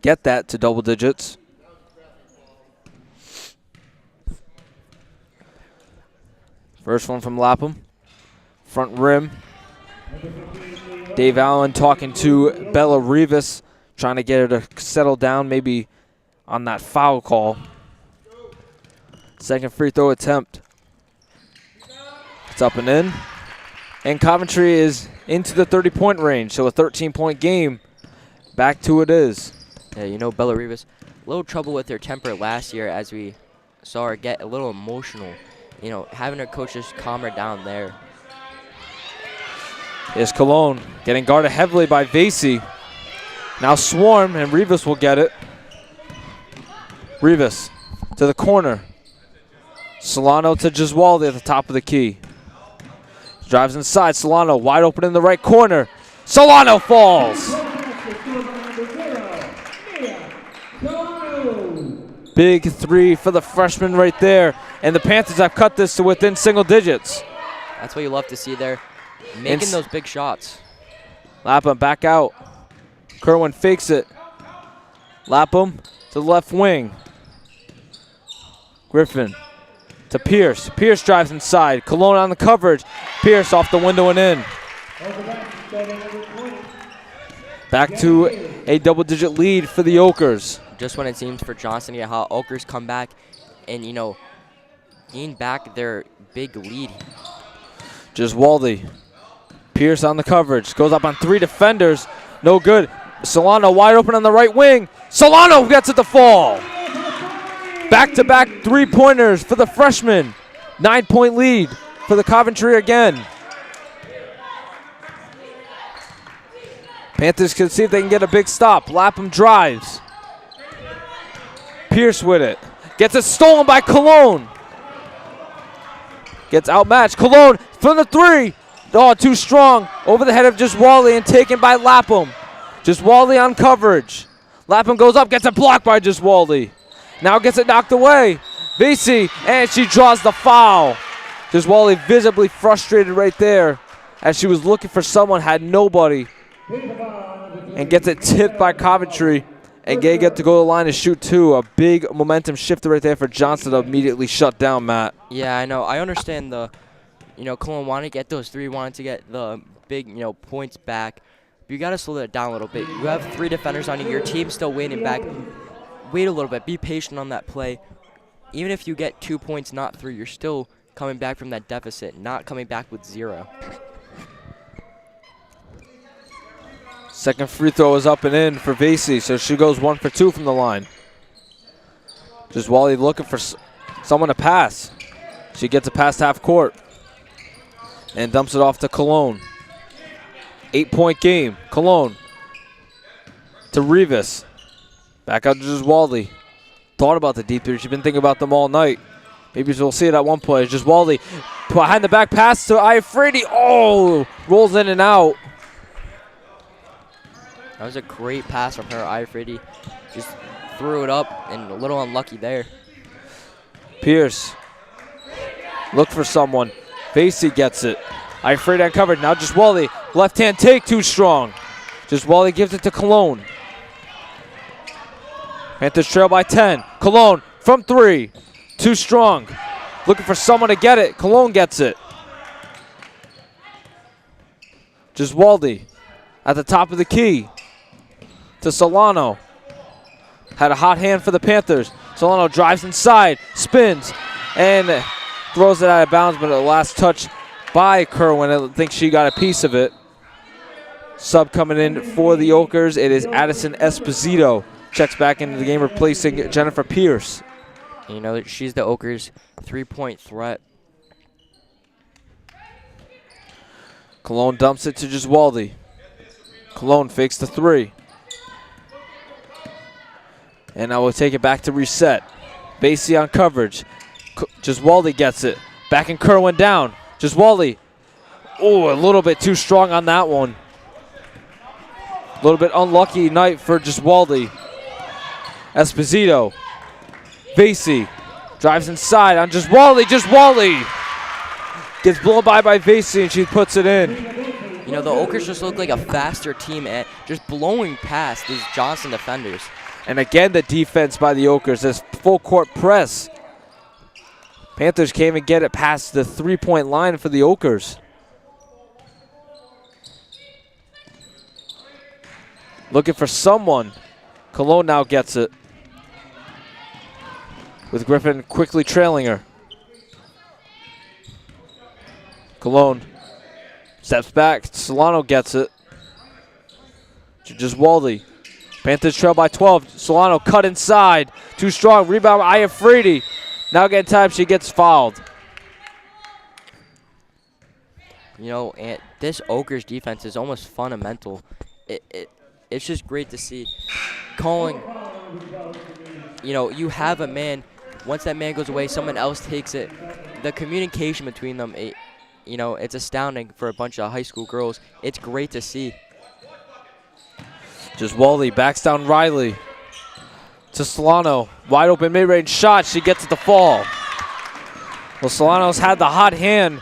get that to double digits. First one from Lapham. Front rim. Dave Allen talking to Bella Rivas, trying to get her to settle down maybe on that foul call. Second free throw attempt. It's up and in. And Coventry is into the 30-point range, so a 13-point game. Back to it is. Yeah, Bella Rivas, a little trouble with her temper last year as we saw her get a little emotional. Having her coach just calm her down there. Is Cologne getting guarded heavily by Vasey. Now Swarm, and Rivas will get it. Rivas to the corner. Solano to Giswaldi at the top of the key. Drives inside. Solano wide open in the right corner. Solano falls. Big 3 for the freshman right there. And the Panthers have cut this to within single digits. That's what you love to see there. Making those big shots. Lapham back out. Kerwin fakes it. Lapham to the left wing. Griffin to Pierce. Pierce drives inside. Cologne on the coverage. Pierce off the window and in. Back to a double-digit lead for the Oakers. Just when it seems for Johnson, how Oakers come back and, gain back their big lead. Giswaldi. Pierce on the coverage. Goes up on 3 defenders. No good. Solano wide open on the right wing. Solano gets it to fall. Back-to-back 3-pointers for the freshman. 9-point lead for the Coventry again. Panthers can see if they can get a big stop. Lapham drives. Pierce with it. Gets it stolen by Cologne. Gets outmatched. Cologne from the 3. Oh, too strong. Over the head of Giswaldi and taken by Lapham. Giswaldi on coverage. Lapham goes up, gets it blocked by Giswaldi. Now gets it knocked away. Vasey, and she draws the foul. Giswaldi visibly frustrated right there as she was looking for someone, had nobody. And gets it tipped by Coventry. And Gay get to go to the line and shoot 2. A big momentum shifter right there for Johnson to immediately shut down, Matt. Yeah, I know. I understand Cologne wanted to get those 3, wanted to get the big, points back. But you got to slow that down a little bit. You have 3 defenders on you. Your team's still waiting back. Wait a little bit. Be patient on that play. Even if you get 2 points, not 3, you're still coming back from that deficit, not coming back with 0. Second free throw is up and in for Vasey, so she goes 1 for 2 from the line. Just Wally looking for someone to pass. She gets it past half court and dumps it off to Cologne. 8-point game. Cologne to Rivas. Back out to Giswaldi. Thought about the deep three. She's been thinking about them all night. Maybe we'll see it at one point. Giswaldi behind the back pass to Iafredi. Oh, rolls in and out. That was a great pass from her. Iafredi just threw it up and a little unlucky there. Pierce look for someone. Vasey gets it. Iafredi uncovered. Now Giswaldi. Left-hand take too strong. Giswaldi gives it to Cologne. Panthers trail by 10. Cologne from 3. Too strong. Looking for someone to get it. Cologne gets it. Giswaldi at the top of the key to Solano. Had a hot hand for the Panthers. Solano drives inside, spins, and throws it out of bounds, but a last touch by Kerwin. I think she got a piece of it. Sub coming in for the Okers. It is Addison Esposito. Checks back into the game, replacing Jennifer Pierce. You know, she's the Okers' 3-point threat. Cologne dumps it to Giswaldi. Cologne fakes the 3. And now we'll take it back to reset. Vasey on coverage. Giswaldi gets it. Back and Kerwin down. Giswaldi. Oh, a little bit too strong on that one. A little bit unlucky night for Giswaldi. Esposito. Vasey drives inside on Giswaldi. Giswaldi gets blown by Vasey, and she puts it in. You know, the Okers just look like a faster team at just blowing past these Johnson defenders. And again, the defense by the Okers, this full court press. Panthers can't even get it past the 3-point line for the Okers. Looking for someone. Cologne now gets it, with Griffin quickly trailing her. Cologne steps back. Solano gets it. Giswaldi. Panthers trail by 12. Solano cut inside. Too strong. Rebound by Iafredi. Now getting time. She gets fouled. You know, and this Okers defense is almost fundamental. It's just great to see. Calling, you know, you have a man. Once that man goes away, someone else takes it. The communication between them, you know, it's astounding for a bunch of high school girls. It's great to see. Giswaldi backs down Riley to Solano. Wide open mid-range shot. She gets it to fall. Well, Solano's had the hot hand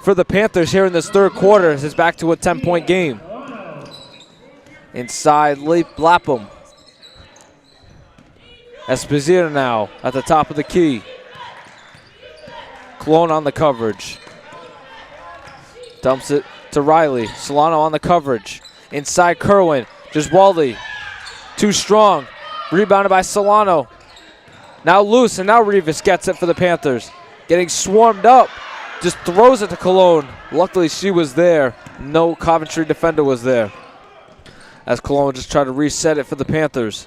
for the Panthers here in this third quarter. It's back to a 10-point game. Inside Lapham. Esposito now at the top of the key. Cologne on the coverage. Dumps it to Riley. Solano on the coverage. Inside Kerwin. Giswaldi. Too strong. Rebounded by Solano. Now loose, and now Rivas gets it for the Panthers. Getting swarmed up. Just throws it to Cologne. Luckily she was there. No Coventry defender was there, as Cologne just tried to reset it for the Panthers.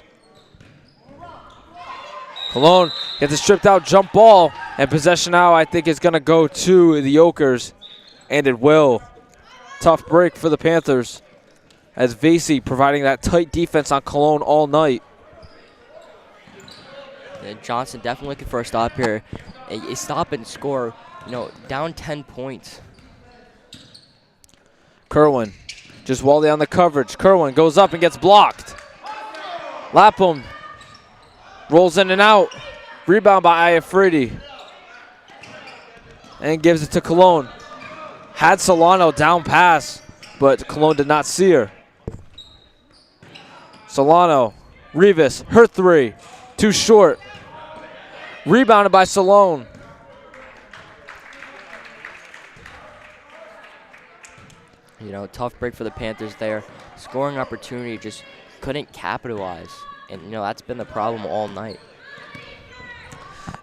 Cologne gets a stripped out jump ball, and possession now I think is going to go to the Okers, and it will. Tough break for the Panthers, as Vasey providing that tight defense on Cologne all night. Johnson definitely looking for a stop here. A stop and score, you know, down 10 points. Kerwin, Giswaldi on the coverage. Kerwin goes up and gets blocked. Lapham rolls in and out. Rebound by Iafredi. And gives it to Cologne. Had Solano down pass, but Cologne did not see her. Solano, Rivas, her 3. Too short. Rebounded by Solone. You know, tough break for the Panthers there. Scoring opportunity, just couldn't capitalize. And, you know, that's been the problem all night.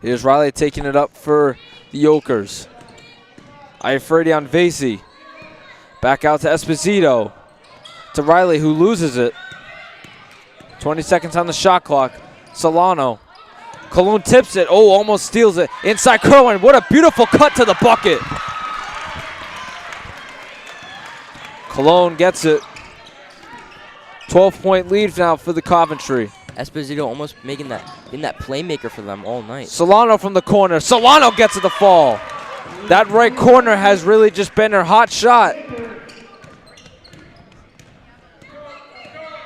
Here's Riley taking it up for the Okers. Iafredi on Vasey. Back out to Esposito. To to Riley, who loses it. 20 seconds on the shot clock. Solano. Cologne tips it. Oh, almost steals it. Inside Kerwin. What a beautiful cut to the bucket. Cologne gets it. 12-point lead now for the Coventry. Esposito almost making that playmaker for them all night. Solano from the corner. Solano gets it the fall. That right corner has really just been her hot shot.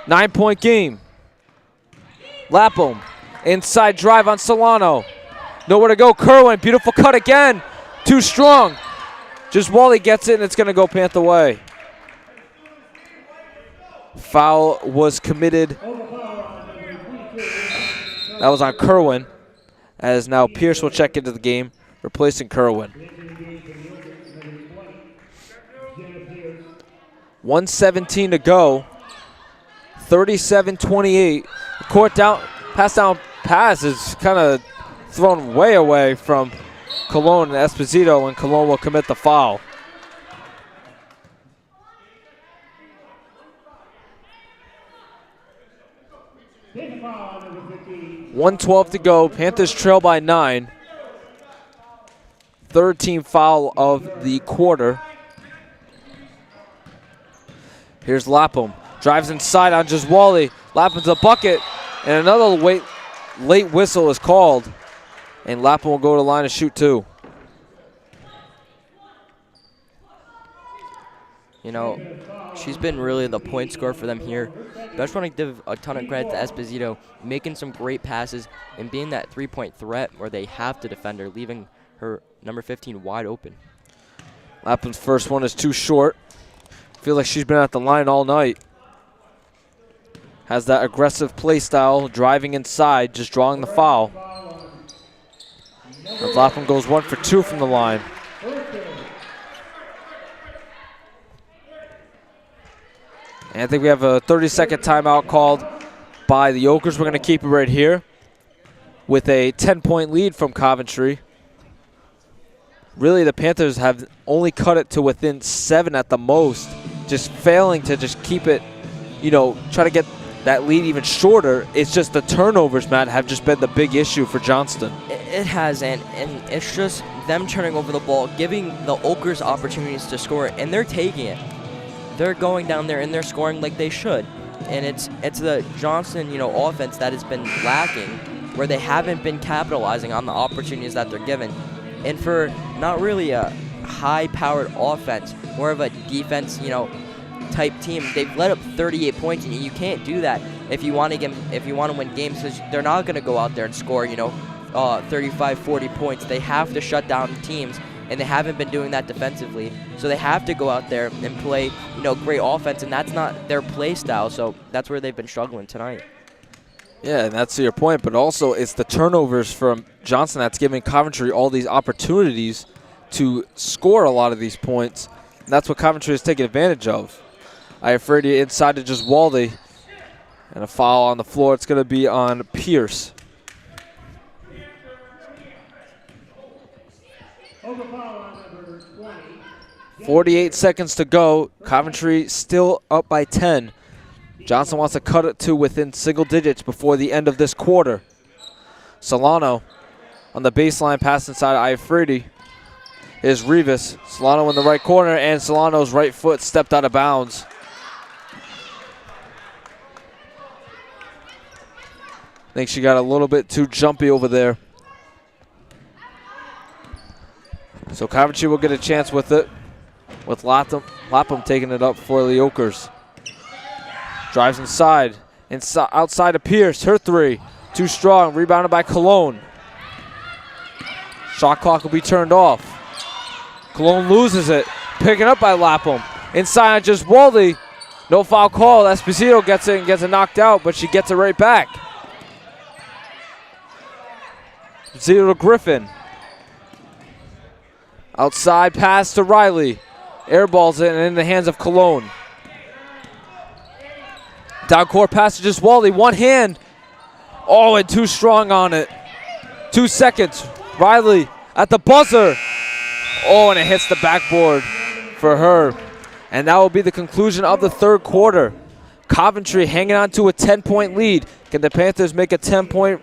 9-point game. Lapham. Inside drive on Solano. Nowhere to go. Kerwin. Beautiful cut again. Too strong. Just Wally gets it, and it's going to go Panther way. Foul was committed. That was on Kerwin. As now Pierce will check into the game, replacing Kerwin. 1:17 to go. 37-28. Court down, pass is kind of thrown way away from Cologne and Esposito, and Cologne will commit the foul. .112 to go. Panthers trail by 9. Third team foul of the quarter. Here's Lapham. Drives inside on Giswali. Lapham's a bucket. And another late whistle is called. And Lapham will go to the line to shoot 2. You know, she's been really the point scorer for them here. But I just want to give a ton of credit to Esposito, making some great passes and being that three-point threat where they have to defend her, leaving her number 15 wide open. Lapham's first one is too short. Feel like she's been at the line all night. Has that aggressive play style, driving inside, just drawing the foul. And Lapham goes 1 for 2 from the line. And I think we have a 30-second timeout called by the Okers. We're going to keep it right here with a 10-point lead from Coventry. Really, the Panthers have only cut it to within 7 at the most, just failing to just keep it, you know, try to get that lead even shorter. It's just the turnovers, Matt, have just been the big issue for Johnston. It has, and it's just them turning over the ball, giving the Okers opportunities to score, and they're taking it. They're going down there and they're scoring like they should. And it's the Johnston, you know, offense that has been lacking, where they haven't been capitalizing on the opportunities that they're given. And for not really a high-powered offense, more of a defense, you know, type team, they've let up 38 points, and you can't do that if you want to win games, because they're not going to go out there and score, you know, 35, 40 points. They have to shut down teams. And they haven't been doing that defensively. So they have to go out there and play, you know, great offense, and that's not their play style. So that's where they've been struggling tonight. Yeah, and that's your point. But also it's the turnovers from Johnson that's giving Coventry all these opportunities to score a lot of these points. And that's what Coventry is taking advantage of. Iafredi inside to Giswaldi. And a foul on the floor. It's going to be on Pierce. 48 seconds to go. Coventry still up by 10. Johnson wants to cut it to within single digits before the end of this quarter. Solano on the baseline, pass inside Iafredi. Is Rivas. Solano in the right corner, and Solano's right foot stepped out of bounds. I think she got a little bit too jumpy over there. So Coventry will get a chance with it, with Lapham taking it up for the Okers. Drives inside, outside to Pierce, her three. Too strong, rebounded by Cologne. Shot clock will be turned off. Cologne loses it, picking up by Lapham. Inside on Giswaldi, no foul call. Esposito gets it and gets it knocked out, but she gets it right back. Esposito to Griffin. Outside pass to Riley. Airballs it and in the hands of Cologne. Down court pass to Giswaldi. One hand. Oh, and too strong on it. 2 seconds. Riley at the buzzer. Oh, and it hits the backboard for her. And that will be the conclusion of the third quarter. Coventry hanging on to a 10-point lead. Can the Panthers make a 10-point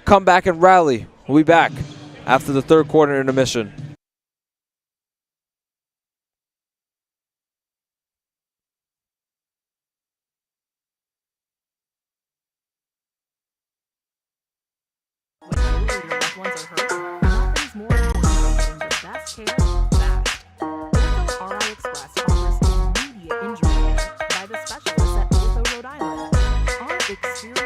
comeback and rally? We'll be back after the third quarter intermission. Nothing's more important than getting the best care fast. Ortho RI Express offers immediate injury care by the specialists at Ortho Rhode Island. Our experienced ortho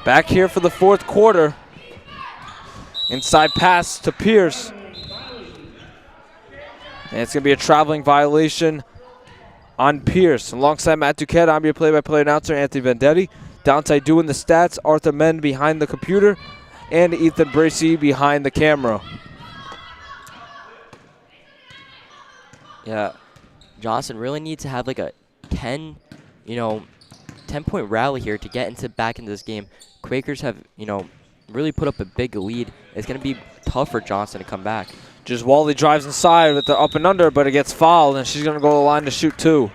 Back here for the fourth quarter. Inside pass to Pierce. And it's going to be a traveling violation on Pierce. Alongside Matt Duquette, I'm your play-by-play announcer, Anthony Vendetti. Dante doing the stats, Arthur Menn behind the computer, and Ethan Bracey behind the camera. Yeah, Johnson really needs to have like a 10-point rally here to get back into this game. Quakers have, really put up a big lead. It's going to be tough for Johnson to come back. Just Wally drives inside with the up and under, but it gets fouled, and she's going to go to the line to shoot two.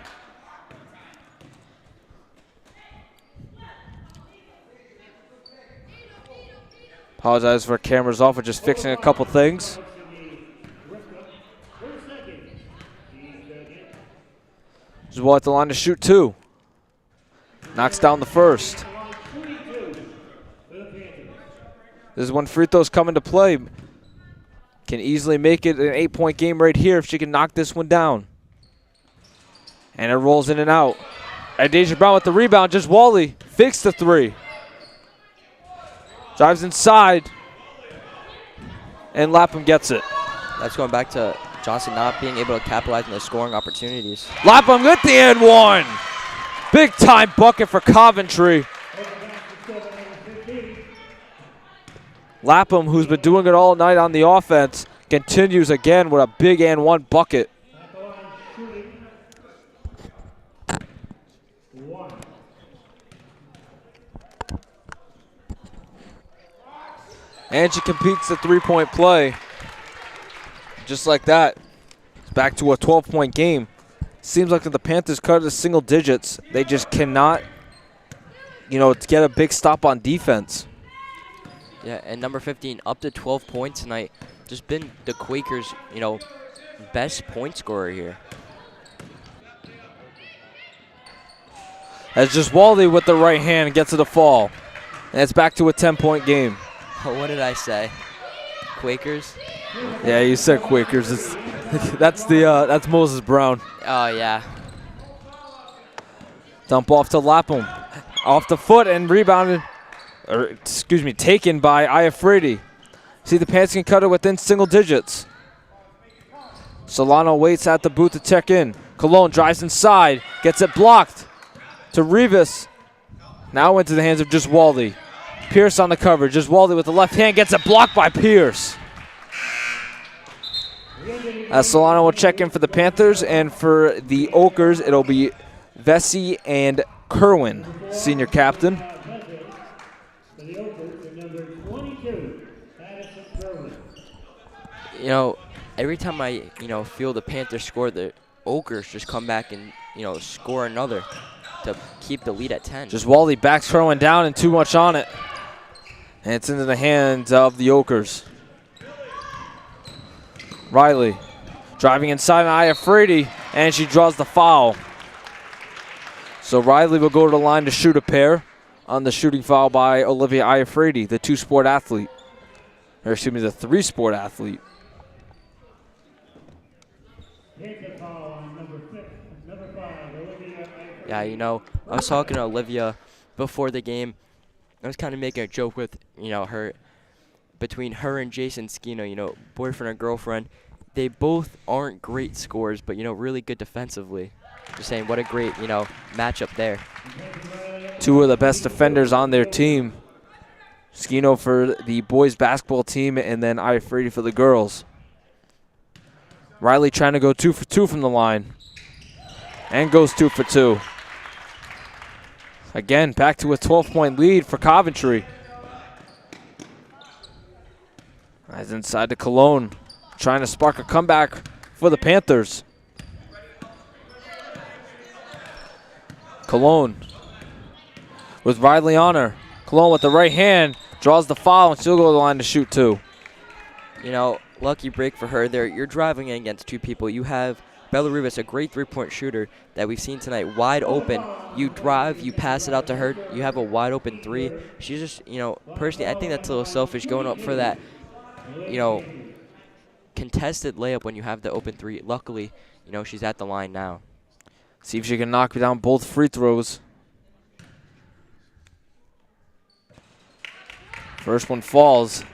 Apologize for cameras off. We're just fixing a couple things. Just Wally at the line to shoot two. Knocks down the first. This is when free throws come into play. Can easily make it an 8-point game right here if she can knock this one down. And it rolls in and out. Deja Brown with the rebound. Just Wally fakes the three. Drives inside. And Lapham gets it. That's going back to Johnson not being able to capitalize on the scoring opportunities. Lapham with the and one. Big time bucket for Coventry. Lapham, who's been doing it all night on the offense, continues again with a big and one bucket. And she completes the three-point play. Just like that, it's back to a 12-point game. Seems like the Panthers cut to single digits. They just cannot, get a big stop on defense. Yeah, and number 15 up to 12 points tonight. Just been the Quakers, best point scorer here. As just Wally with the right hand gets to the fall. And it's back to a 10-point game. What did I say? Quakers? Yeah, you said Quakers. That's Moses Brown. Oh, yeah. Dump off to Lapham. Off the foot and rebounded. Taken by Iafredi. See, the Panthers can cut it within single digits. Solano waits at the booth to check in. Cologne drives inside, gets it blocked to Rivas. Now into the hands of just Wally. Pierce on the cover. Just Wally with the left hand gets it blocked by Pierce. As Solano will check in for the Panthers, and for the Okers, it'll be Vesey and Kerwin, senior captain. You know, every time I, feel the Panthers score, the Okers just come back and, score another to keep the lead at 10. Just Wally backs Kerwin down and too much on it. And it's into the hands of the Okers. Riley driving inside on Iafredi, and she draws the foul. So Riley will go to the line to shoot a pair on the shooting foul by Olivia Iafredi, the two-sport athlete. Or excuse me, the three-sport athlete. Yeah, I was talking to Olivia before the game. I was kind of making a joke with, her, between her and Jason Skino, boyfriend and girlfriend. They both aren't great scorers, but, really good defensively. Just saying, what a great, matchup there. Two of the best defenders on their team. Skino for the boys basketball team, and then Iafredi for the girls. Riley trying to go 2 for 2 from the line. And goes 2 for 2. Again, back to a 12-point lead for Coventry. As inside to Cologne, trying to spark a comeback for the Panthers. Cologne with Riley on her. Cologne with the right hand, draws the foul, and she'll go to the line to shoot 2. Lucky break for her there. You're driving in against two people. You have Bella Rivas, a great three-point shooter that we've seen tonight, wide open. You drive, you pass it out to her, you have a wide open 3. She's just, personally, I think that's a little selfish going up for that, contested layup when you have the open 3. Luckily, she's at the line now. See if she can knock down both free throws. First one falls.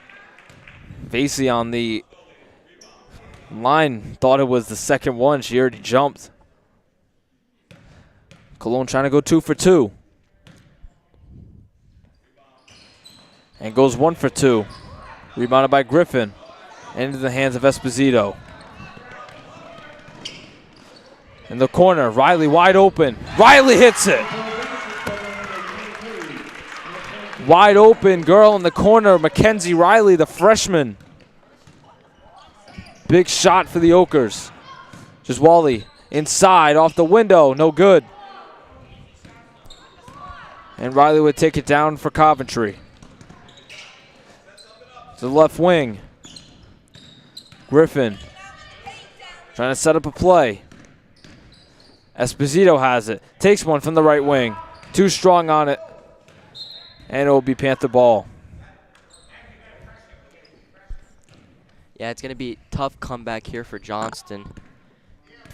Vasey on the line thought it was the second one. She already jumped. Cologne trying to go 2 for 2. And goes 1 for 2. Rebounded by Griffin. Into the hands of Esposito. In the corner, Riley wide open. Riley hits it. Wide open girl in the corner, Mackenzie Riley, the freshman. Big shot for the Okers. Just Wally inside, off the window, no good. And Riley would take it down for Coventry. To the left wing. Griffin trying to set up a play. Esposito has it. Takes one from the right wing. Too strong on it. And it will be Panther ball. Yeah, it's going to be a tough comeback here for Johnston.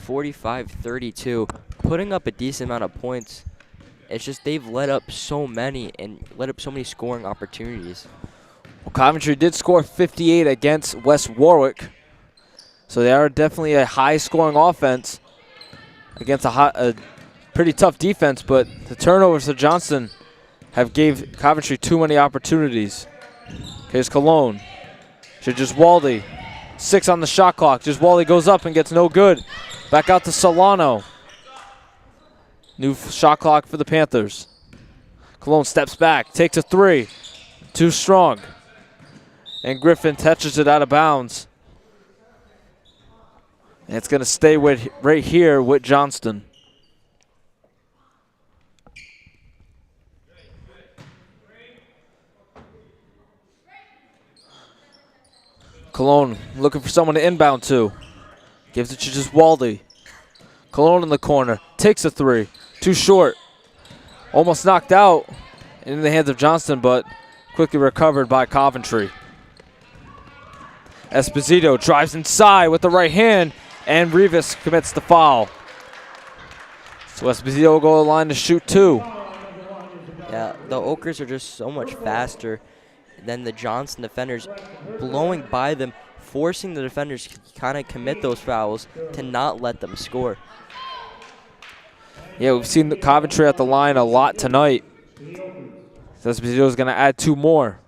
45-32. Putting up a decent amount of points. It's just they've let up so many and let up so many scoring opportunities. Well, Coventry did score 58 against West Warwick. So they are definitely a high-scoring offense against a pretty tough defense, but the turnovers of Johnston have gave Coventry too many opportunities. Here's Cologne. Should just Waldy. 6 on the shot clock. Just Waldy goes up and gets no good. Back out to Solano. New shot clock for the Panthers. Cologne steps back, takes a 3. Too strong. And Griffin touches it out of bounds. And it's going to stay with right here with Johnston. Cologne looking for someone to inbound to. Gives it to just Waldy. Cologne in the corner. Takes a 3. Too short. Almost knocked out in the hands of Johnston, but quickly recovered by Coventry. Esposito drives inside with the right hand, and Rivas commits the foul. So Esposito will go to the line to shoot 2. Yeah, the Okers are just so much faster than the Johnston defenders, blowing by them, forcing the defenders to kind of commit those fouls to not let them score. Yeah, we've seen the Coventry at the line a lot tonight. So Esposito is going to add 2 more.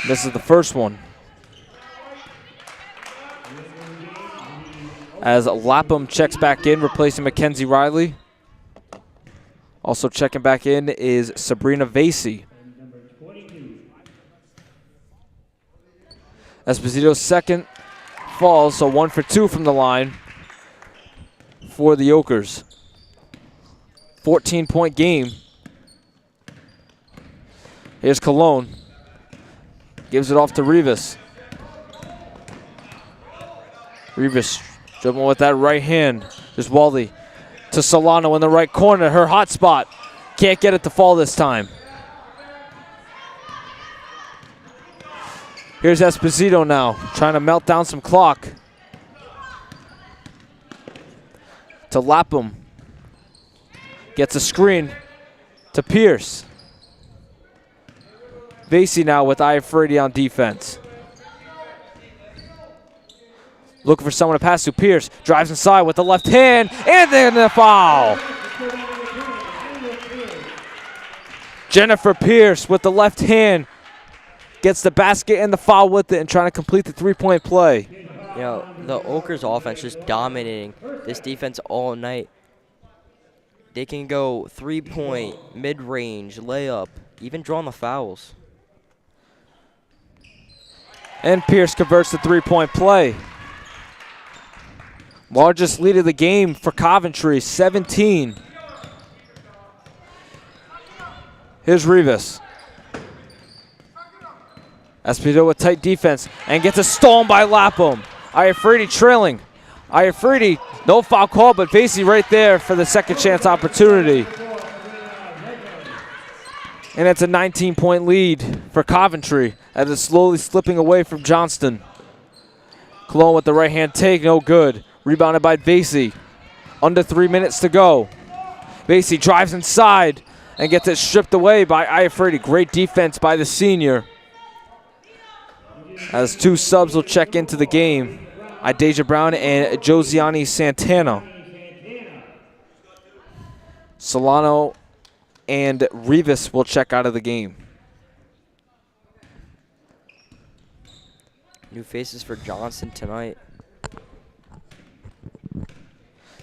This is the first one. As Lapham checks back in, replacing Mackenzie Riley. Also checking back in is Sabrina Vasey. Esposito's second falls, so 1 for 2 from the line for the Okers. 14-point game. Here's Cologne. Gives it off to Rivas. Rivas dribbling with that right hand. There's Waldy to Solano in the right corner. Her hot spot. Can't get it to fall this time. Here's Esposito now, trying to melt down some clock. To Lapham. Gets a screen to Pierce. Vasey now with Iafredi on defense. Looking for someone to pass to. Pierce drives inside with the left hand, and then the foul. Jennifer Pierce with the left hand gets the basket and the foul with it and trying to complete the three-point play. You know, the Okers offense just dominating this defense all night. They can go three-point, mid-range, layup, even drawing the fouls. And Pierce converts the three-point play. Largest lead of the game for Coventry, 17. Here's Rivas. Esposito with tight defense and gets a stolen by Lapham. Iafredi trailing. Iafredi, no foul call, but Vasey right there for the second chance opportunity. And it's a 19-point lead for Coventry as it's slowly slipping away from Johnston. Cologne with the right-hand take, no good. Rebounded by Vasey. Under 3 minutes to go. Vasey drives inside and gets it stripped away by Iafredi. Great defense by the senior. As two subs will check into the game. Idasia Brown and Josiani Santana. Solano and Rivas will check out of the game. New faces for Johnson tonight.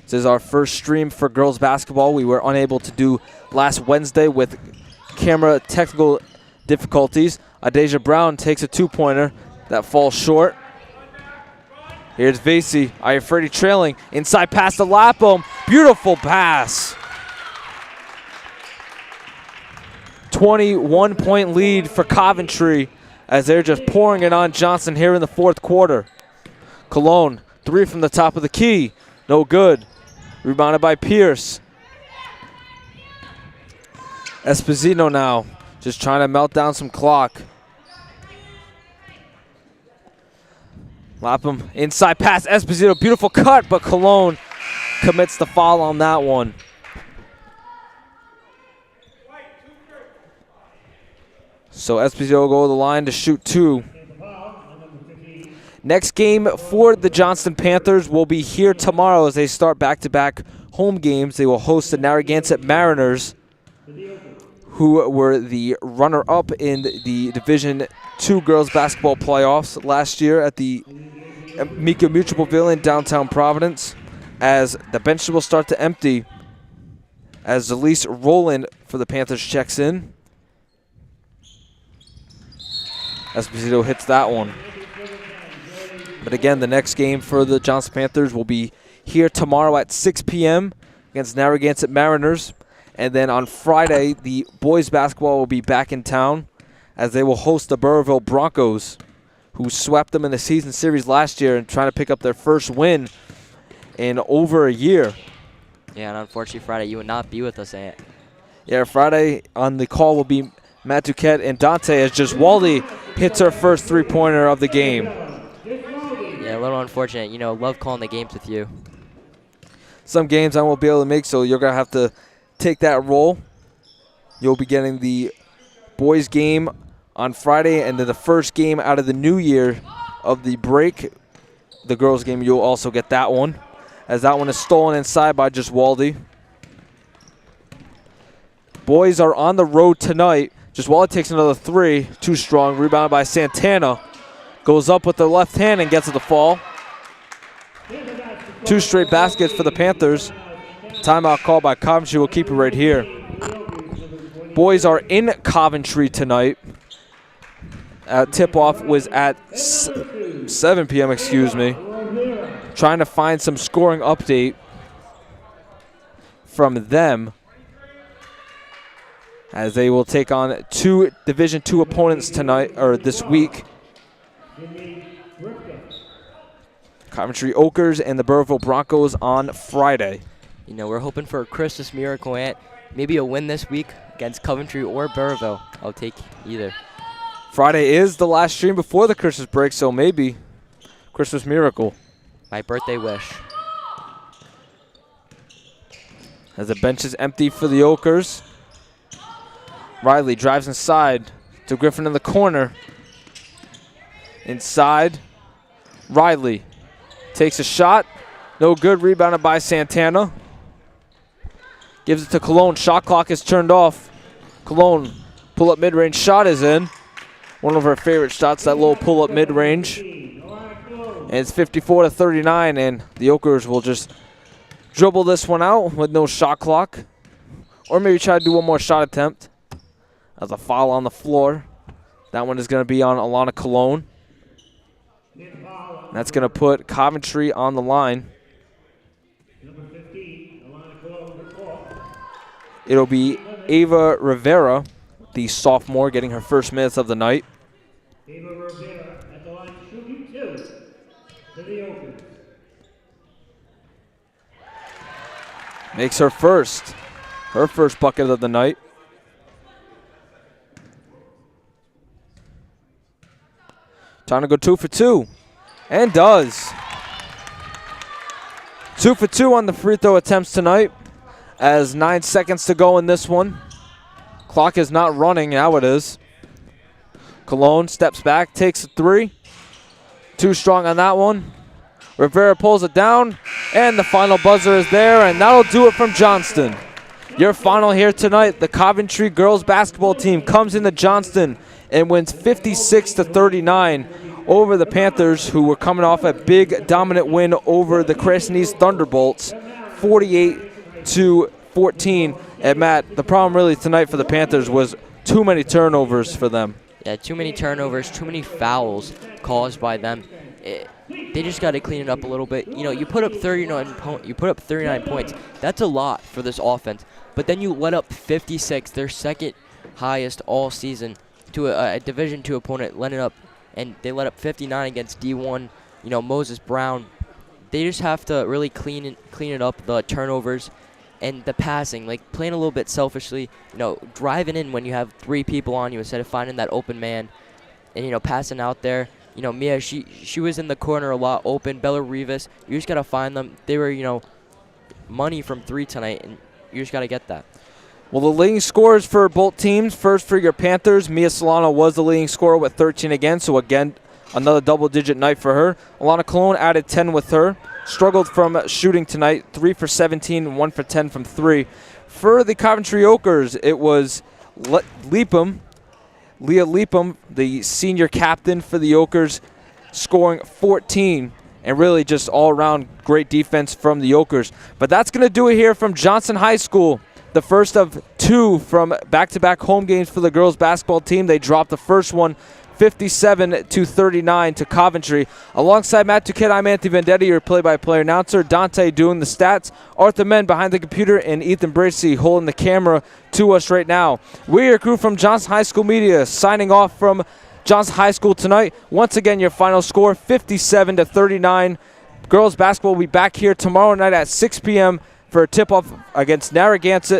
This is our first stream for girls basketball. We were unable to do last Wednesday with camera technical difficulties. Idasia Brown takes a two-pointer that falls short. Here's Vasey. Iafredi trailing. Inside pass to Lapham. Beautiful pass. 21-point lead for Coventry as they're just pouring it on Johnson here in the fourth quarter. Cologne, three from the top of the key. No good. Rebounded by Pierce. Esposito now just trying to melt down some clock. Lapham inside pass. Esposito, beautiful cut, but Cologne commits the foul on that one. So Esposito will go to the line to shoot two. Next game for the Johnston Panthers will be here tomorrow as they start back-to-back home games. They will host the Narragansett Mariners, who were the runner-up in the Division II girls basketball playoffs last year at the Amica Mutual Pavilion in downtown Providence, as the bench will start to empty as Zelise Rowland for the Panthers checks in. Esposito hits that one. But again, the next game for the Johnston Panthers will be here tomorrow at 6 p.m. against Narragansett Mariners. And then on Friday, the boys basketball will be back in town as they will host the Burrillville Broncos, who swept them in the season series last year and trying to pick up their first win in over a year. Yeah, and unfortunately Friday you would not be with us, Ant. Yeah, Friday on the call will be Matt Duquette and Dante as just Waldy hits her first three-pointer of the game. Yeah, a little unfortunate. You know, love calling the games with you. Some games I won't be able to make, so you're going to have to take that role. You'll be getting the boys game on Friday, and then the first game out of the new year of the break, the girls game, you'll also get that one, as that one is stolen inside by just Waldy. Boys are on the road tonight. Just Waldy takes another three, too strong, rebounded by Santana. Goes up with the left hand and gets it to fall. Two straight baskets for the Panthers. Timeout called by Coventry. We'll keep it right here. Boys are in Coventry tonight tip-off was at 7 p.m., excuse me. Trying to find some scoring update from them as they will take on 2 Division II opponents tonight, or this week. Coventry Oakers and the Burrillville Broncos on Friday. You know, we're hoping for a Christmas miracle, and maybe a win this week against Coventry or Burrillville. I'll take either. Friday is the last stream before the Christmas break, so maybe Christmas miracle. My birthday wish. As the bench is empty for the Oakers. Riley drives inside to Griffin in the corner. Inside. Riley takes a shot. No good. Rebounded by Santana. Gives it to Cologne. Shot clock is turned off. Cologne pull-up mid-range shot is in. One of her favorite shots, that little pull-up mid-range. And it's 54-39, and the Oakers will just dribble this one out with no shot clock. Or maybe try to do one more shot attempt. As a foul on the floor. That one is going to be on Alana Cologne. That's going to put Coventry on the line. It'll be Ava Rivera, the sophomore, getting her first minutes of the night. Ava Rivera at the line, shooting 2 to the Oakers. Makes her first bucket of the night. Trying to go 2 for 2. And does. 2 for 2 on the free throw attempts tonight. As 9 seconds to go in this one. Clock is not running. Now it is. Cologne steps back, takes a 3. Too strong on that one. Rivera pulls it down. And the final buzzer is there. And that'll do it from Johnston. Your final here tonight. The Coventry girls basketball team comes into Johnston and wins 56-39 over the Panthers, who were coming off a big dominant win over the Crescent East Thunderbolts, 48-14. And Matt, the problem really tonight for the Panthers was too many turnovers for them. Yeah, too many turnovers, too many fouls caused by them. They just got to clean it up a little bit. You know, you put up 39 points. That's a lot for this offense. But then you let up 56, their second highest all season, to a Division II opponent, and they let up 59 against D1. You know, Moses Brown. They just have to really clean it up, the turnovers and the passing, like playing a little bit selfishly. You know, driving in when you have 3 people on you instead of finding that open man, and you know, passing out there. You know, Mia, she was in the corner a lot, open. Bella Rivas, you just gotta find them. They were, you know, money from 3 tonight, and you just gotta get that. Well, the leading scorers for both teams. First for your Panthers, Mia Solano was the leading scorer with 13 again. So again, another double-digit night for her. Alana Cologne added 10 with her. Struggled from shooting tonight, 3 for 17, 1 for 10 from 3. For the Coventry Oakers, it was Leah Leapham, the senior captain for the Oakers, scoring 14. And really just all-around great defense from the Oakers. But that's going to do it here from Johnson High School. The first of 2 from back-to-back home games for the girls basketball team. They dropped the first one 57-39 to Coventry. Alongside Matt Duquette, I'm Anthony Vendetti, your play-by-play announcer. Dante doing the stats. Arthur Men behind the computer, and Ethan Bracey holding the camera to us right now. We're your crew from Johnson High School Media, signing off from Johnson High School tonight. Once again, your final score, 57-39. Girls basketball will be back here tomorrow night at 6 p.m. for a tip-off against Narragansett.